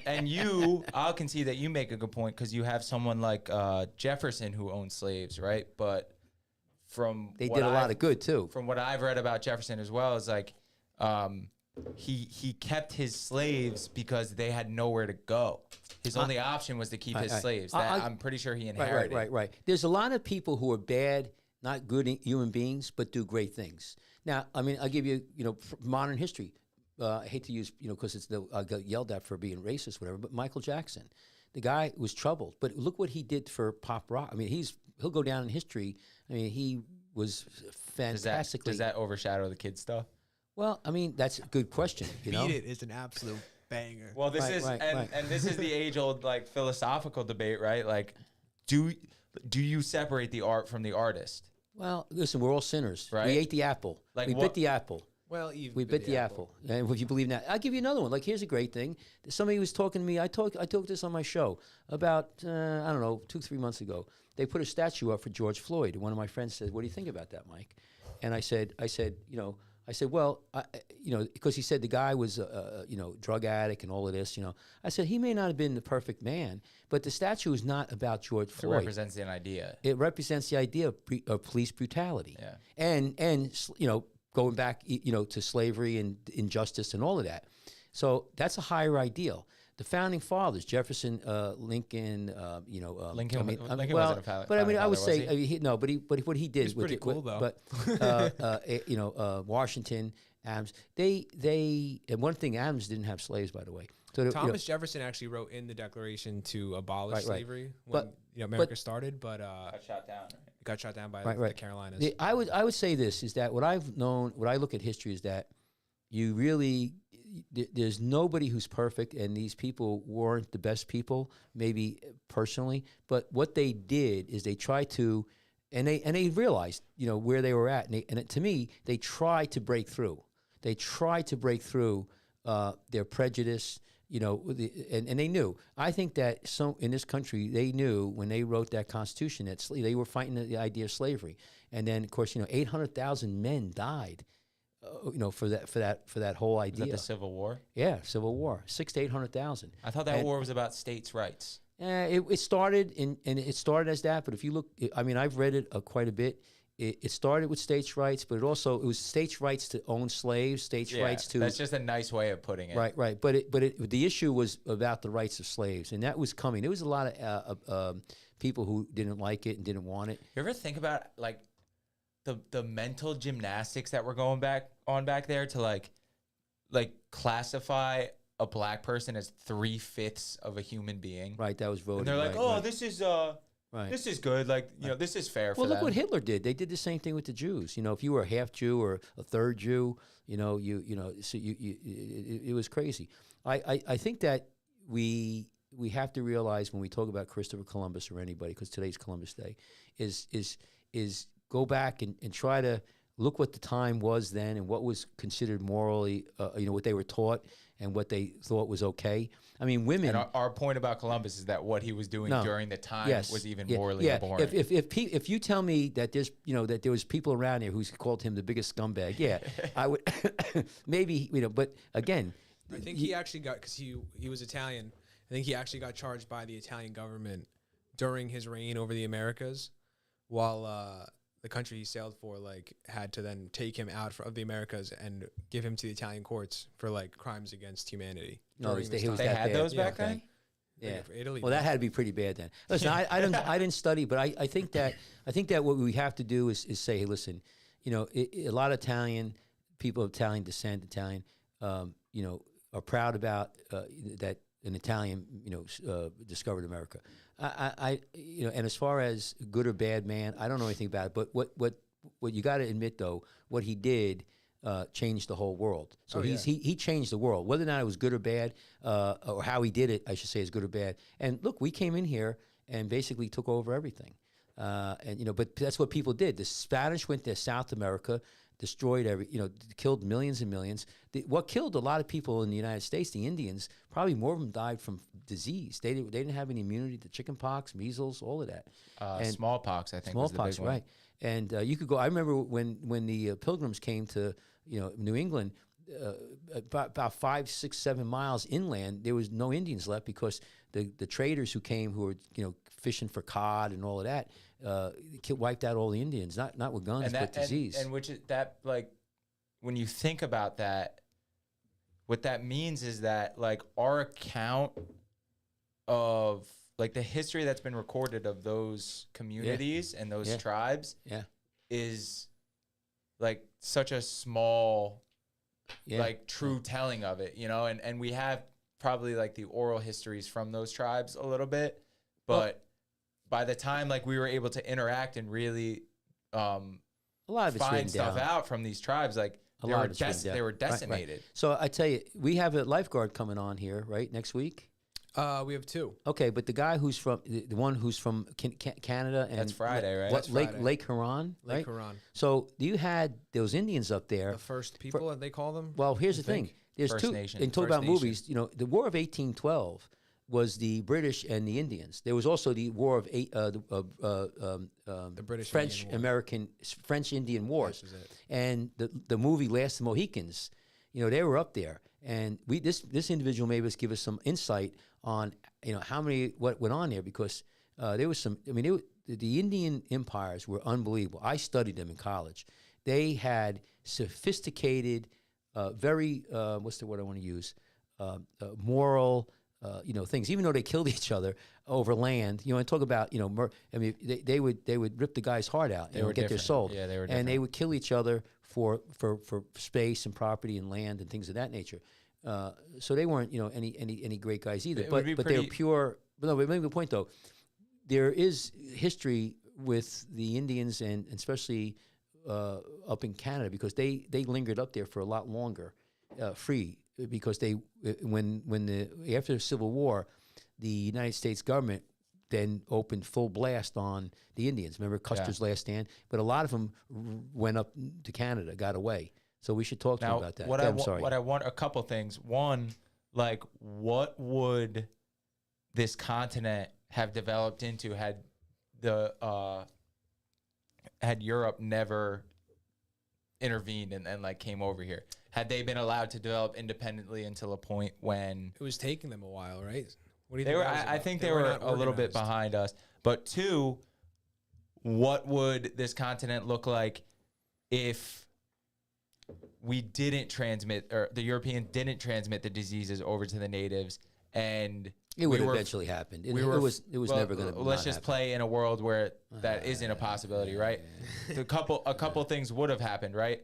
I'll concede that you make a good point because you have someone like Jefferson who owned slaves, right? But they did a lot of good too. From what I've read about Jefferson as well, is like he kept his slaves because they had nowhere to go. His only option was to keep his slaves. I'm pretty sure he inherited. Right. There's a lot of people who are bad, not good human beings, but do great things. Now, I mean, I'll give you, modern history. I hate to use, because I got yelled at for being racist, whatever. But Michael Jackson, the guy was troubled. But look what he did for pop rock. I mean, he'll go down in history. I mean, he was fantastically. Does that overshadow the kid stuff? Well, I mean, that's a good question. Beat It is an absolute banger. Well, this is and this is the age-old like philosophical debate, right? Like, do you separate the art from the artist? Well, listen, we're all sinners. Right? We ate the apple. Like we bit the apple. Well, we bit the apple. And if you believe that, I'll give you another one. Like, here's a great thing. Somebody was talking to me. I talked this on my show about I don't know 2-3 months ago. They put a statue up for George Floyd. And one of my friends said, "What do you think about that, Mike?" And I said, well, because he said the guy was, drug addict and all of this, I said, he may not have been the perfect man, but the statue is not about George Floyd. It represents an idea. It represents the idea of police brutality. Yeah. And going back, to slavery and injustice and all of that. So that's a higher ideal. The founding fathers, Jefferson, Lincoln, Lincoln wasn't a founding but I mean, I would father, say, but what he did was pretty cool, though. But Washington, Adams, and one thing, Adams didn't have slaves, by the way. So Thomas Jefferson actually wrote in the Declaration to abolish slavery when America started, but got shot down. Right? Got shot down by the Carolinas. I would say this is that what I've known, what I look at history is that you really. There's nobody who's perfect, and these people weren't the best people, maybe personally. But what they did is they tried to, and they realized, where they were at, and to me, they tried to break through. They tried to break through their prejudice, and they knew. I think that in this country, they knew when they wrote that Constitution that they were fighting the idea of slavery, and then of course, 800,000 men died. For that whole idea. Is that the Civil War? Yeah, Civil War, 600,000 to 800,000. I thought that war was about states' rights. It started and it started as that. But if you look, I mean, I've read it quite a bit. It started with states' rights, but it was states' rights to own slaves, states' rights to. That's just a nice way of putting it. Right. But the issue was about the rights of slaves, and that was coming. There was a lot of people who didn't like it and didn't want it. You ever think about like the mental gymnastics that were going back there to like classify a black person as 3/5 of a human being? Right, that was voted. And they're like, right. this is this is good. Like, this is fair for them. Well, look what Hitler did. They did the same thing with the Jews. If you were a half Jew or a third Jew, so it was crazy. I think that we have to realize when we talk about Christopher Columbus or anybody, because today's Columbus Day, is go back and try to look what the time was then and what was considered morally, what they were taught and what they thought was okay. I mean, women. And our point about Columbus is that what he was doing during the time was even morally abhorrent. If you tell me that that there was people around here who called him the biggest scumbag, I would maybe but again, I think he actually got, because he was Italian. I think he actually got charged by the Italian government during his reign over the Americas, while the country he sailed for had to then take him out of the Americas and give him to the Italian courts for crimes against humanity. No, they had those back then. Yeah, for Italy. Well, that had to be pretty bad then. Listen, I didn't study, but I think that what we have to do is say, hey, listen, a lot of Italian people of Italian descent, are proud about that an Italian, discovered America. And as far as good or bad man, I don't know anything about it. But what you got to admit though, what he did changed the whole world. So he changed the world. Whether or not it was good or bad, or how he did it, I should say, is good or bad. And look, we came in here and basically took over everything. But that's what people did. The Spanish went to South America, destroyed killed millions and millions. What killed a lot of people in the United States, the Indians, probably more of them died from disease. They didn't have any immunity to chicken pox, measles, all of that. And smallpox, I think, smallpox, was the big right? one. And you could go. I remember when the Pilgrims came to New England. about 5, 6, 7 miles inland, there was no Indians left because the traders who came, who were fishing for cod and all of that, wiped out all the Indians. Not with guns, but disease. And which is that, like, when you think about that, what that means is that, like, our account of, like, the history that's been recorded of those communities and those tribes is, like, such a small, like, true telling of it, and we have probably, like, the oral histories from those tribes a little bit, but by the time, like, we were able to interact and really a lot of it's find written stuff down. out from these tribes, like, they were decimated. Right. So I tell you, we have a lifeguard coming on here, right, next week? We have 2. Okay, but the guy who's from the one who's from Canada, and That's Friday, right? What, That's Friday. Lake Huron, right? Lake Huron. So you had those Indians up there. The first people, they call them? Well, here's the think? thing. There's First two. Nation. And talk First about Nation. movies. The War of 1812 was the British and the Indians. There was also the War of The British French Indian War. American French Indian Wars. This is it. And the movie Last of the Mohicans, they were up there. And this individual made us give us some insight on what went on there, because there was some. I mean, the Indian empires were unbelievable. I studied them in college. They had sophisticated, very what's the word I want to use? Moral, things. Even though they killed each other over land, and talk about, I mean, they would rip the guy's heart out and get their soul. Yeah, they were and they different. would kill each other for space and property and land and things of that nature. So they weren't, any great guys either. It would be But they were pretty- pure. But no, but make the point though. There is history with the Indians, and especially up in Canada, because they lingered up there for a lot longer, free, because after the Civil War, the United States government then opened full blast on the Indians. Remember Custer's Last Stand? But a lot of them went up to Canada, got away. So we should talk to them about that. I'm sorry. What I want, a couple things. One, like, what would this continent have developed into had Europe never intervened and like came over here? Had they been allowed to develop independently until a point when It was taking them a while, right? What do you they think were? that was I about? think they were not a little bit organized. behind us. But 2, what would this continent look like if we didn't transmit, or the Europeans didn't transmit the diseases over to the natives, and It would we were- eventually happen. It we was well, never going to. Let's just play in a world where that isn't a possibility, right? A couple things would have happened, right?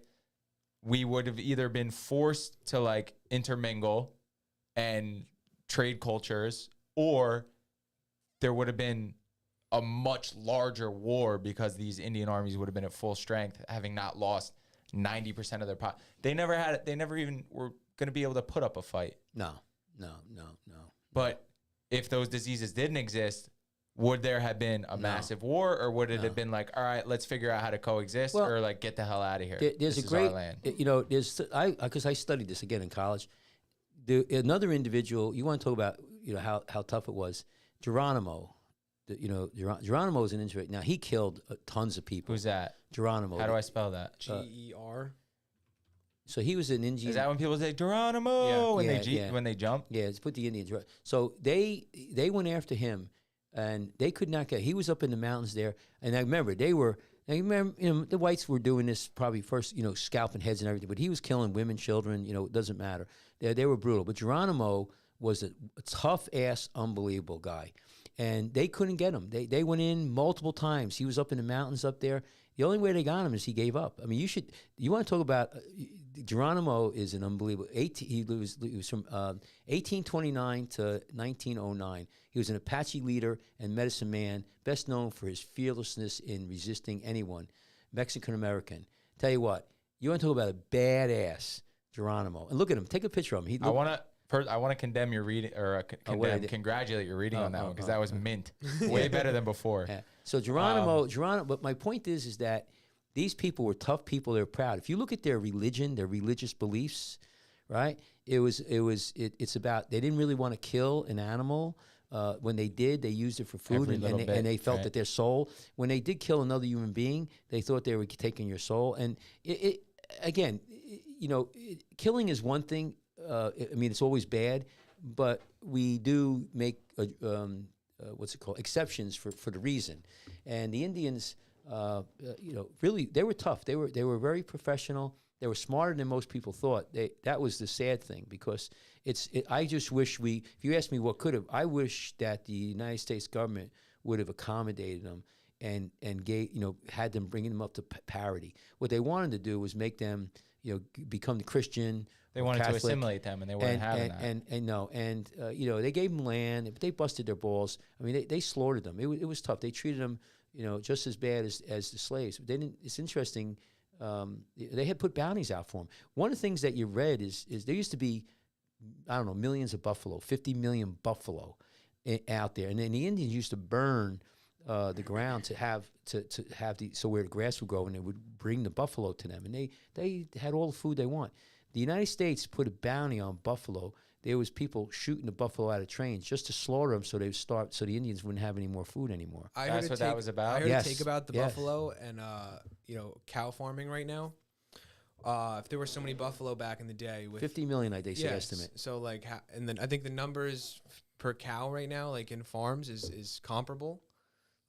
We would have either been forced to, like, intermingle and trade cultures, or there would have been a much larger war because these Indian armies would have been at full strength, having not lost 90% of their pot. They never even were going to be able to put up a fight. No. But if those diseases didn't exist, would there have been a massive war, or would it have been like, all right, let's figure out how to coexist, Well, or like get the hell out of here? There's This a is our great, land. because I studied this again in college. Another individual, you want to talk about, how tough it was. Geronimo, Geronimo is an interesting. Now he killed tons of people. Who's that? Geronimo? How do I spell that? GER. So he was an Indian. Is that when people say Geronimo when Yeah. when they jump? Yeah, it's put the Indians right. So they went after him, and they could not get. He was up in the mountains there, and I remember the whites were doing this probably first, scalping heads and everything, but he was killing women, children. It doesn't matter. They were brutal. But Geronimo was a tough ass, unbelievable guy, and they couldn't get him. They went in multiple times. He was up in the mountains up there. The only way they got him is he gave up. I mean, you want to talk about Geronimo is an unbelievable. He was from 1829 to 1909. He was an Apache leader and medicine man, best known for his fearlessness in resisting anyone. Mexican American. Tell you what, you want to talk about a badass Geronimo, and look at him. Take a picture of him. I want to condemn your reading, or congratulate your reading on that one, because that was mint, way better than before. Yeah. So Geronimo. But my point is that these people were tough people. They're proud. If you look at their religion, their religious beliefs, right? It's about, they didn't really want to kill an animal. When they did, they used it for food, and they felt that their soul. When they did kill another human being, they thought they were taking your soul. And again, killing is one thing. I mean, it's always bad, but we do make what's it called, exceptions for the reason. And the Indians, really, they were tough. They were very professional. They were smarter than most people thought. That was the sad thing, because I just wish if you ask me what could have, I wish that the United States government would have accommodated them and had them, bringing them up to parity. What they wanted to do was make them, become the Christian. They wanted Catholic, to assimilate them, and they weren't having that. They gave them land, but they busted their balls. I mean, they slaughtered them. It was tough. They treated them, just as bad as the slaves. But they didn't. It's interesting. They had put bounties out for them. One of the things that you read is there used to be, I don't know, millions of buffalo, 50 million buffalo out there, and then the Indians used to burn the ground to have so where the grass would grow, and they would bring the buffalo to them, and they had all the food they want. The United States put a bounty on buffalo. There was people shooting the buffalo out of trains just to slaughter them, so so the Indians wouldn't have any more food anymore. That's what that was about? I heard Yes. a take about the Yes. buffalo and cow farming right now. If there were so many buffalo back in the day, with 50 million, they say estimate. So and then I think the numbers per cow right now, like in farms, is comparable.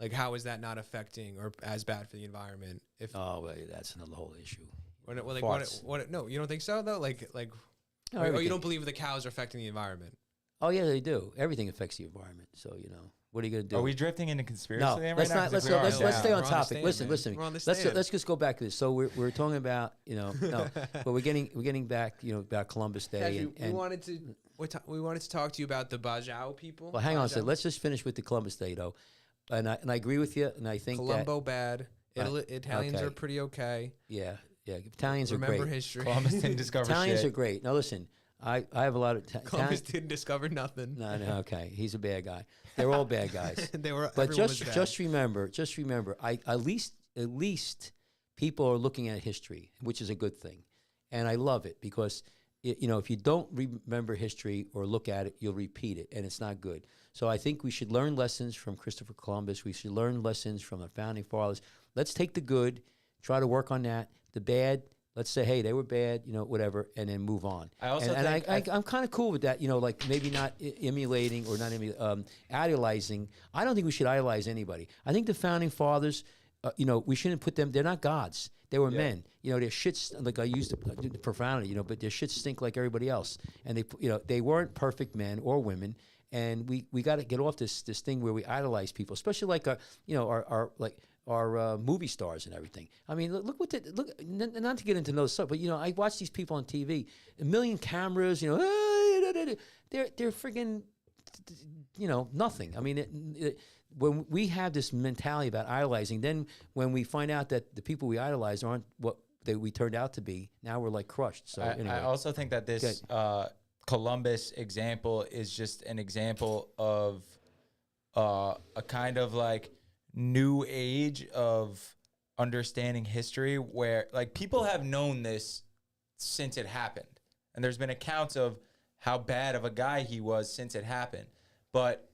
Like, how is that not affecting or as bad for the environment? Well, that's another whole issue. No, you don't think so though? You don't believe the cows are affecting the environment? Oh yeah, they do. Everything affects the environment. So what are you gonna do? Are we drifting into conspiracy? No, land let's right now? not. 'Cause if Let's we are, let's stay on We're on the topic. stand, Listen. man. We're on the Let's stand. just go back to this. So we're talking about but we're getting back about Columbus Day Actually, and we wanted to talk to you about the Bajau people. well, hang on a Bajau. second. Let's just finish with the Columbus Day though, and I agree with you, and I think Colombo bad. Right. Italians Okay. are pretty okay. yeah, Italians Remember are great. history. Columbus didn't discover Italians shit. are great. Now listen, I have a lot of Columbus didn't discover nothing. No, okay, he's a bad guy. They're all bad guys. They were. But everyone was bad. just remember, at least people are looking at history, which is a good thing, and I love it because if you don't remember history or look at it, you'll repeat it, and it's not good. So I think we should learn lessons from Christopher Columbus. We should learn lessons from the founding fathers. Let's take the good, try to work on that. The bad, let's say, hey, they were bad, whatever, and then move on. I also I'm kind of cool with that, like maybe not emulating or not idolizing. I don't think we should idolize anybody. I think the founding fathers, we shouldn't put them. They're not gods. They were men. Their shit, like I used the profanity, but their shit stink like everybody else. And they weren't perfect men or women. And we got to get off this thing where we idolize people, especially like our movie stars and everything. I mean, look not to get into those stuff, but I watch these people on TV, a million cameras, they're friggin', nothing. I mean, when we have this mentality about idolizing, then when we find out that the people we idolize aren't what we turned out to be, now we're like crushed. So anyway. I also think that this Columbus example is just an example of a kind of like new age of understanding history where like people have known this since it happened, and there's been accounts of how bad of a guy he was since it happened, but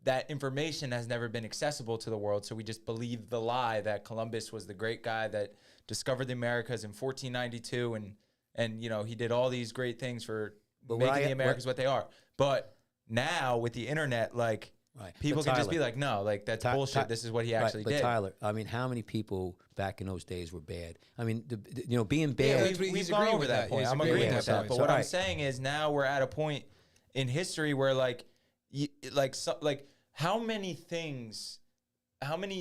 that information has never been accessible to the world, so we just believe the lie that Columbus was the great guy that discovered the Americas in 1492 and he did all these great things for making the Americas what they are. But now with the internet, like people can just be like, no, like that's bullshit. This is what he actually did. But Tyler, I mean, how many people back in those days were bad? I mean, being bad. Yeah, we've gone over that point. I'm agreeing with that. But what I'm saying is now we're at a point in history where how many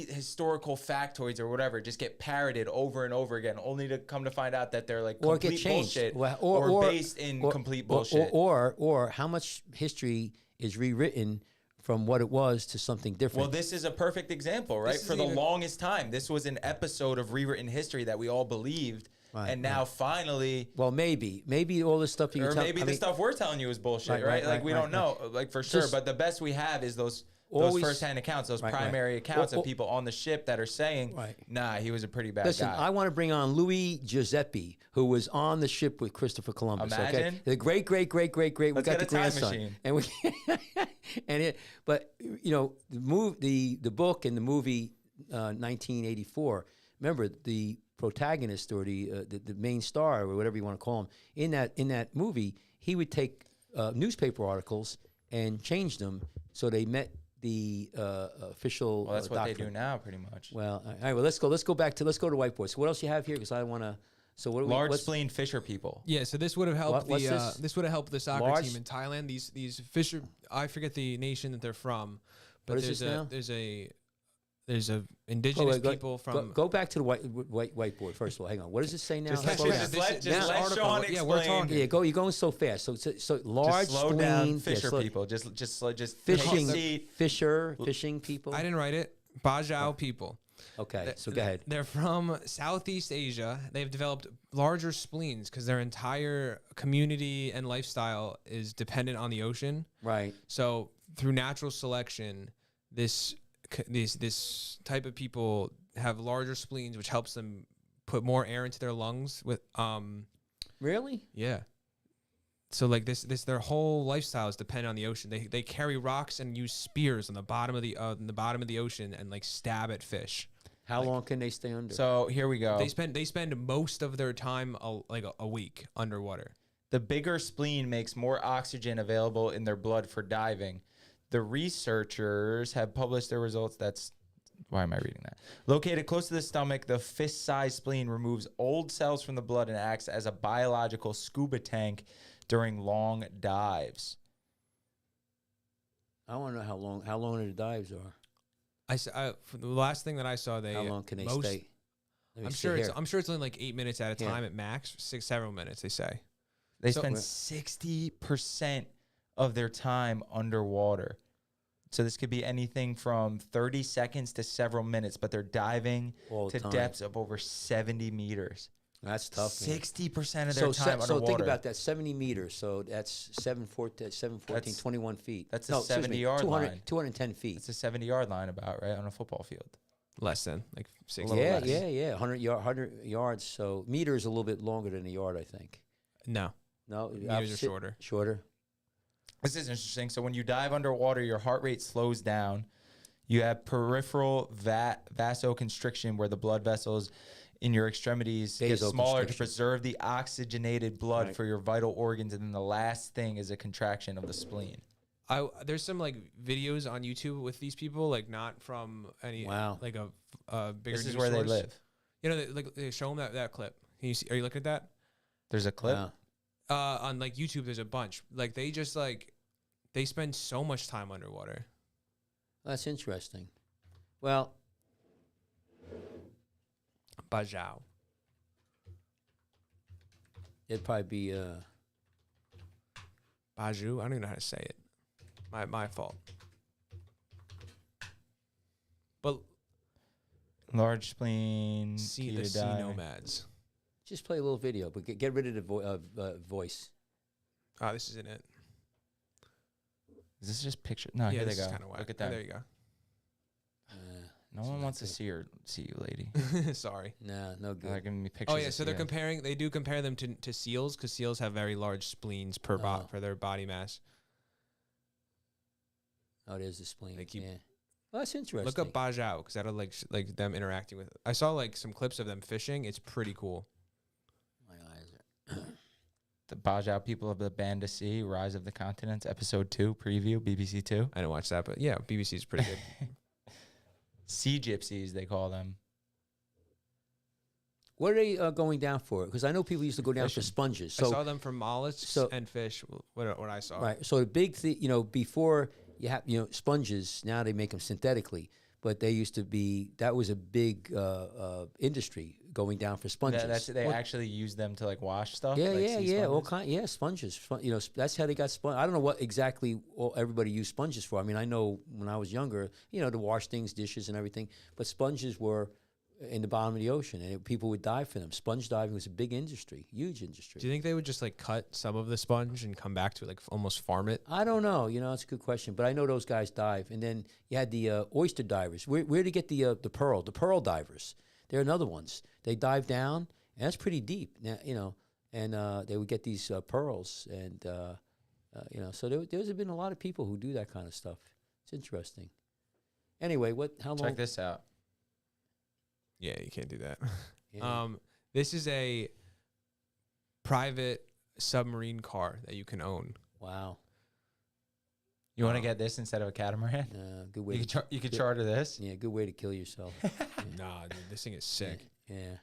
historical factoids or whatever just get parroted over and over again, only to come to find out that they're like complete bullshit or based in complete bullshit. Or how much history is rewritten from what it was to something different. Well, this is a perfect example, right? For the longest time, this was an episode of rewritten history that we all believed. Right, and now finally... Well, maybe all this stuff you maybe the stuff we're telling you is bullshit, right? Like, we don't know, like, for sure. But the best we have is those first-hand accounts, those primary accounts of people on the ship that are saying, nah, he was a pretty bad guy. Listen, I want to bring on Louis Giuseppe, who was on the ship with Christopher Columbus. Imagine. Okay? The great. We got the grandson. Machine. And we but the book and the movie 1984 remember the protagonist or the main star or whatever you want to call him in that movie, he would take newspaper articles and change them so they met the official. Well, that's what doctrine. they do now, pretty much. Well, all right. Well, let's go to whiteboard. So what else you have here? Because I want to. So what? Large spleen fisher people. Yeah, so this would have helped What's this? This would have helped the soccer Large- team in Thailand. These fisher, I forget the nation that they're from, but What is this now? there's a indigenous Go- people from. Go back to the whiteboard first of all. Hang on. What does it say now? Just Slow let- down. just This let article- Sean yeah, we're explain. talking. Yeah, you're going so fast. So large Just slow spleen, down, fisher slow- people. Just fishing, take a seat. fishing people. I didn't write it. Bajau people. Okay, so go ahead. They're from Southeast Asia. They've developed larger spleens because their entire community and lifestyle is dependent on the ocean. Right. So through natural selection, this type of people have larger spleens, which helps them put more air into their lungs. With Really? yeah. So like this their whole lifestyle is dependent on the ocean. They carry rocks and use spears on the bottom of the ocean and like stab at fish. How long can they stay under? So here we go. They spend most of their time a week underwater. The bigger spleen makes more oxygen available in their blood for diving. The researchers have published their results. Why am I reading that? Located close to the stomach, the fist-sized spleen removes old cells from the blood and acts as a biological scuba tank during long dives. I want to know how long the dives are. For the last thing that I saw, How long can they stay? Let me I'm see sure here. I'm sure it's only like 8 minutes at a Yeah. time at max, several minutes. They say. They So- spend 60% of their time underwater. So this could be anything from 30 seconds to several minutes, but they're diving All the to time. depths of over 70 meters. That's tough. Man. 60% of their So time underwater. think about that. 70 meters. So that's 714, 21 feet. That's a no, excuse me, 70-yard 200 line. 210 feet. It's a 70-yard line about, right, on a football field. Less than like 60. little Yeah, less. yeah. 100 yards. So meter is a little bit longer than a yard, I think. No, No, meters are opposite? shorter. Shorter. This is interesting. So when you dive underwater, your heart rate slows down. You have peripheral vasoconstriction, where the blood vessels in your extremities get smaller to Vasoconstriction. preserve the oxygenated blood Right. for your vital organs. And then the last thing is a contraction of the spleen. There's some like videos on YouTube with these people, like not from any Wow. like a bigger. This is news where they source. live. You know, they show them that clip. Can you see? Are you looking at that? There's a clip. Wow. On like YouTube, there's a bunch. Like they just they spend so much time underwater. That's interesting. Well, Bajau. it'd probably be Baju. I don't even know how to say it. My fault. But Large spleen. see key the to sea diving. nomads. just play a little video, but get rid of the voice. Oh, this isn't it. Is this just picture? No, Yeah, here they this is go. kind of whack. Look at Oh, that. there you go. No one wants to see you, lady. Sorry. Nah, no good. They're giving me pictures. Oh yeah, of so they're you. comparing. They do compare them to seals because seals have very large spleens Oh. for their body mass. Oh, there's the spleen. They keep- Yeah. Well, that's interesting. Look up Bajau because that'll like them interacting with. I saw like some clips of them fishing. It's pretty cool. My eyes are. The Bajau people of the Band of Sea, Rise of the Continents, Episode 2, preview, BBC 2. I didn't watch that, but yeah, BBC is pretty good. Sea gypsies, they call them. What are they going down for? Because I know people used to go down for Fishing. sponges. I So saw them for mollusks so- and fish. What I saw. right. So the big thing, before you have, sponges. Now they make them synthetically, but they used to be. That was a big industry going down for sponges. They actually use them to like wash stuff. Yeah, like yeah, sea yeah. All sponges? kind, yeah, sponges. That's how they got sponge. I don't know what exactly everybody used sponges for. I mean, I know when I was younger, to wash things, dishes, and everything. But sponges were in the bottom of the ocean, and people would dive for them. Sponge diving was a big industry, huge industry. Do you think they would just like cut some of the sponge and come back to it, like almost farm it? I don't know. That's a good question. But I know those guys dive. And then you had the oyster divers. Where to get the pearl divers? They're another ones. They dive down, and that's pretty deep. Now, and they would get these pearls, and so there's been a lot of people who do that kind of stuff. It's interesting. Anyway, how long? Check this out. Yeah, you can't do that. Yeah. This is a private submarine car that you can own. Wow. You want to get this instead of a catamaran? Good way. You could charter this. Yeah, good way to kill yourself. Nah, dude, this thing is sick. Yeah.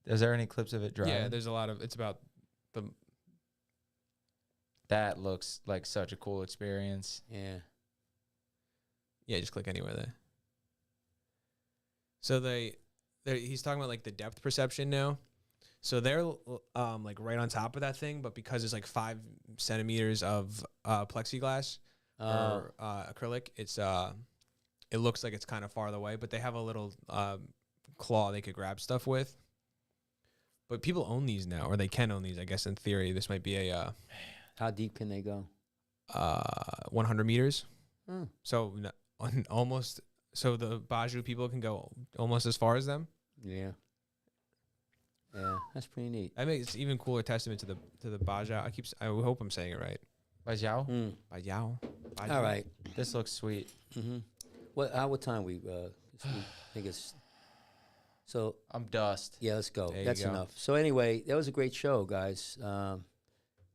Is there any clips of it driving? Yeah, there's a lot of. It's about the. That looks like such a cool experience. Yeah. Yeah, just click anywhere there. So he's talking about like the depth perception now. So they're like right on top of that thing, but because it's like 5 centimeters of plexiglass or acrylic, it looks like it's kind of farther away. But they have a little claw they could grab stuff with. But people own these now, or they can own these. I guess in theory, this might be a. How deep can they go? 100 meters. Hmm. So almost. So the Baju people can go almost as far as them. Yeah. Yeah, that's pretty neat. I mean, it's even cooler testament to the Bajau. I hope I'm saying it right. Bajau? Bajau. All right. This looks sweet. Mm-hmm. What time we think it's. So I'm dust. yeah, let's go. There you That's go. enough. So anyway, that was a great show, guys.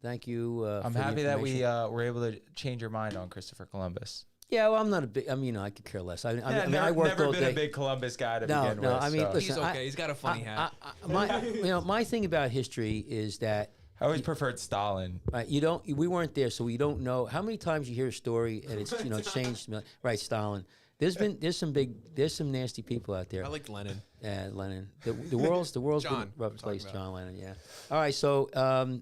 Thank you. I'm for the happy that we information. were able to change your mind on Christopher Columbus. Yeah, well, I'm not a big. I mean, I could care less. I Yeah, I worked never all been day. a big Columbus guy to No, begin no, with. I mean, so. listen, He's okay. He's got a funny hat. My thing about history is that I always preferred Stalin. we weren't there, so we don't know how many times you hear a story and it's changed. Right, Stalin. There's some nasty people out there. I liked Lenin. Lenin. The world's John, been a rough I'm place. talking about. John Lennon. Yeah. All right, so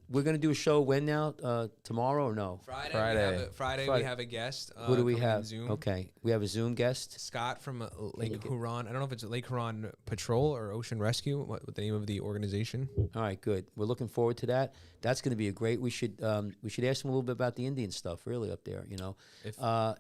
we're gonna do a show when now? Tomorrow or no? Friday. Friday. We have a guest. Who do we coming in have? Zoom. Okay, we have a Zoom guest. Scott from Lake Huron. I don't know if it's Lake Huron Patrol or Ocean Rescue. What the name of the organization? All right, good. We're looking forward to that. That's going to be a great. We should ask him a little bit about the Indian stuff, really up there.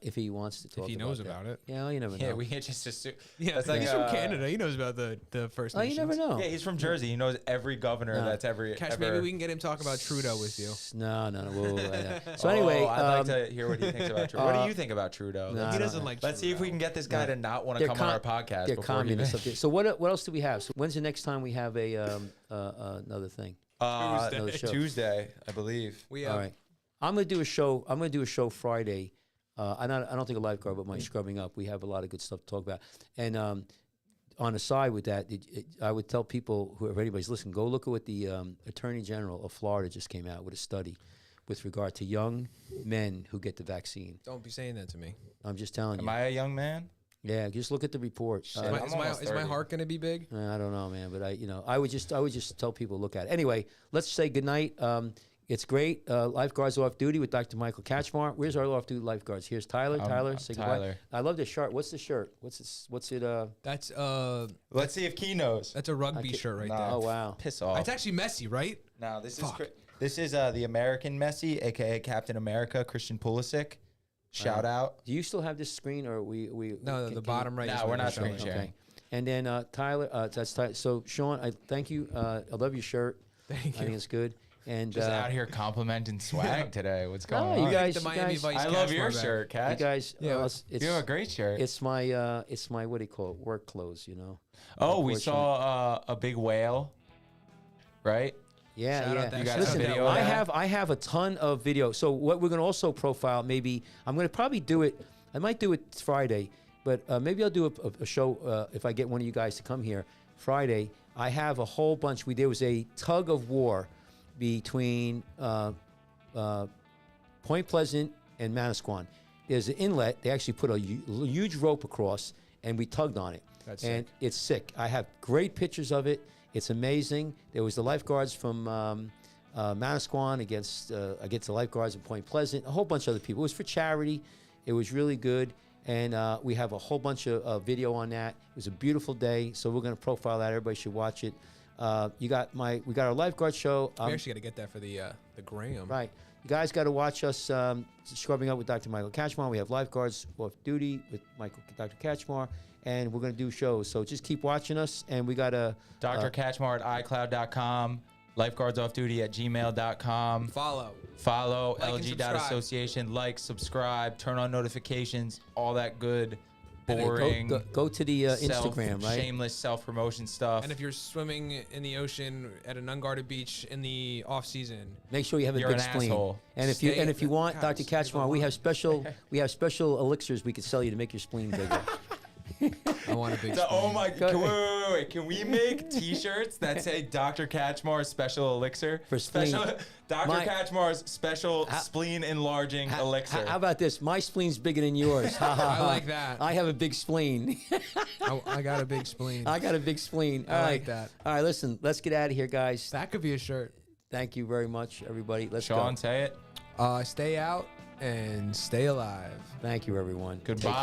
If he wants to talk. If he knows that. about it. Yeah, well, you never know. Yeah, we can't just assume. Yeah, That's like, he's from Canada. He knows about the First Oh, Nations. you never know. Yeah, he's from Jersey. He knows every governor No. that's ever. Cash, maybe we can get him talk about Trudeau with you. No. Whoa. So anyway, I'd like to hear what he thinks about Trudeau. What do you think about Trudeau? no, He doesn't like. Let's see if we can get this guy to not want to They're come on our podcast. They're before he communists up there. So what else do we have? So when's the next time we have another thing? Another show? Tuesday, I believe. We All right. I'm gonna do a show. I'm gonna do a show Friday. I don't think a lifeguard, but my scrubbing up. We have a lot of good stuff to talk about. And on the side with that, I would tell people, if anybody's listening, go look at what the Attorney General of Florida just came out with a study with regard to young men who get the vaccine. Don't be saying that to me. I'm just telling Am you. I a young man? Yeah, just look at the report. Is I'm my, almost is my 30. heart gonna be big? I don't know, man, but I would just tell people to look at it. Anyway, let's say goodnight. It's great. Lifeguards Off Duty with Dr. Michael Katchmar. Where's our off duty lifeguards? Here's Tyler. Tyler, say goodbye. Tyler. I love this shirt. What's the shirt? What's it? That's Let's see if Key knows. that's a rugby shirt right there. Oh wow. Piss off. It's actually messy, right? No, this Fuck. is the American Messi, aka Captain America, Christian Pulisic. Shout out. Do you still have this screen, or we? No, the bottom right. No, is we're what not they're showing. screen sharing. Okay. And then Tyler, that's Tyler. So Sean, I thank you. I love your shirt. Thank I think you. it's good. And Just out here complimenting swag today. What's going no, on? you guys, The you Miami guys, Vice. I love Cashmere your bag. shirt, you Catch. guys. Yeah, it's You have a great shirt. it's my what do you call it? Work clothes, you know. Oh, we Unfortunately. saw a big whale, right? Yeah, Shout out yeah. that You got Listen, some video of that? I have a ton of video. So what we're going to also profile, maybe I'm going to probably do it. I might do it Friday, but maybe I'll do a show if I get one of you guys to come here Friday. I have a whole bunch. There was a tug of war between Point Pleasant and Manasquan. There's an inlet. They actually put a huge rope across, and we tugged on it. That's and sick. it's sick. I have great pictures of it. It's amazing. There was the lifeguards from Manasquan against the lifeguards in Point Pleasant. A whole bunch of other people. It was for charity. It was really good. And we have a whole bunch of video on that. It was a beautiful day, so we're going to profile that. Everybody should watch it. We got our lifeguard show. We actually got to get that for the gram. Right. You guys got to watch us scrubbing up with Dr. Michael Katchmar. We have Lifeguards Off Duty with Dr. Katchmar, and we're going to do shows. So just keep watching us, and we got to... Dr. Katchmar at iCloud.com, lifeguardsoffduty@gmail.com. Follow. Follow Like and subscribe. LG.Association, like, subscribe, turn on notifications, all that good boring. Go to the Instagram, right? Shameless self-promotion stuff. And if you're swimming in the ocean at an unguarded beach in the off season, Make sure you have a You're big an spleen. asshole. And if Stay- you want, God, Dr. there's a Katchmar, we lot. have special elixirs we could sell you to make your spleen bigger. I want a big. Oh spleen. my god! Wait! Can we make T-shirts that say Dr. Katchmar's special elixir For spleen. Dr. My- Katchmar's special spleen enlarging elixir? How about this? My spleen's bigger than yours. Ha, ha, I ha. like that. I have a big spleen. I got a big spleen. I got a big spleen. I All like right. that. All right, listen, let's get out of here, guys. That could be a shirt. Thank you very much, everybody. Let's Sean, go. say it. Stay out and stay alive. Thank you, everyone. Take Goodbye. care.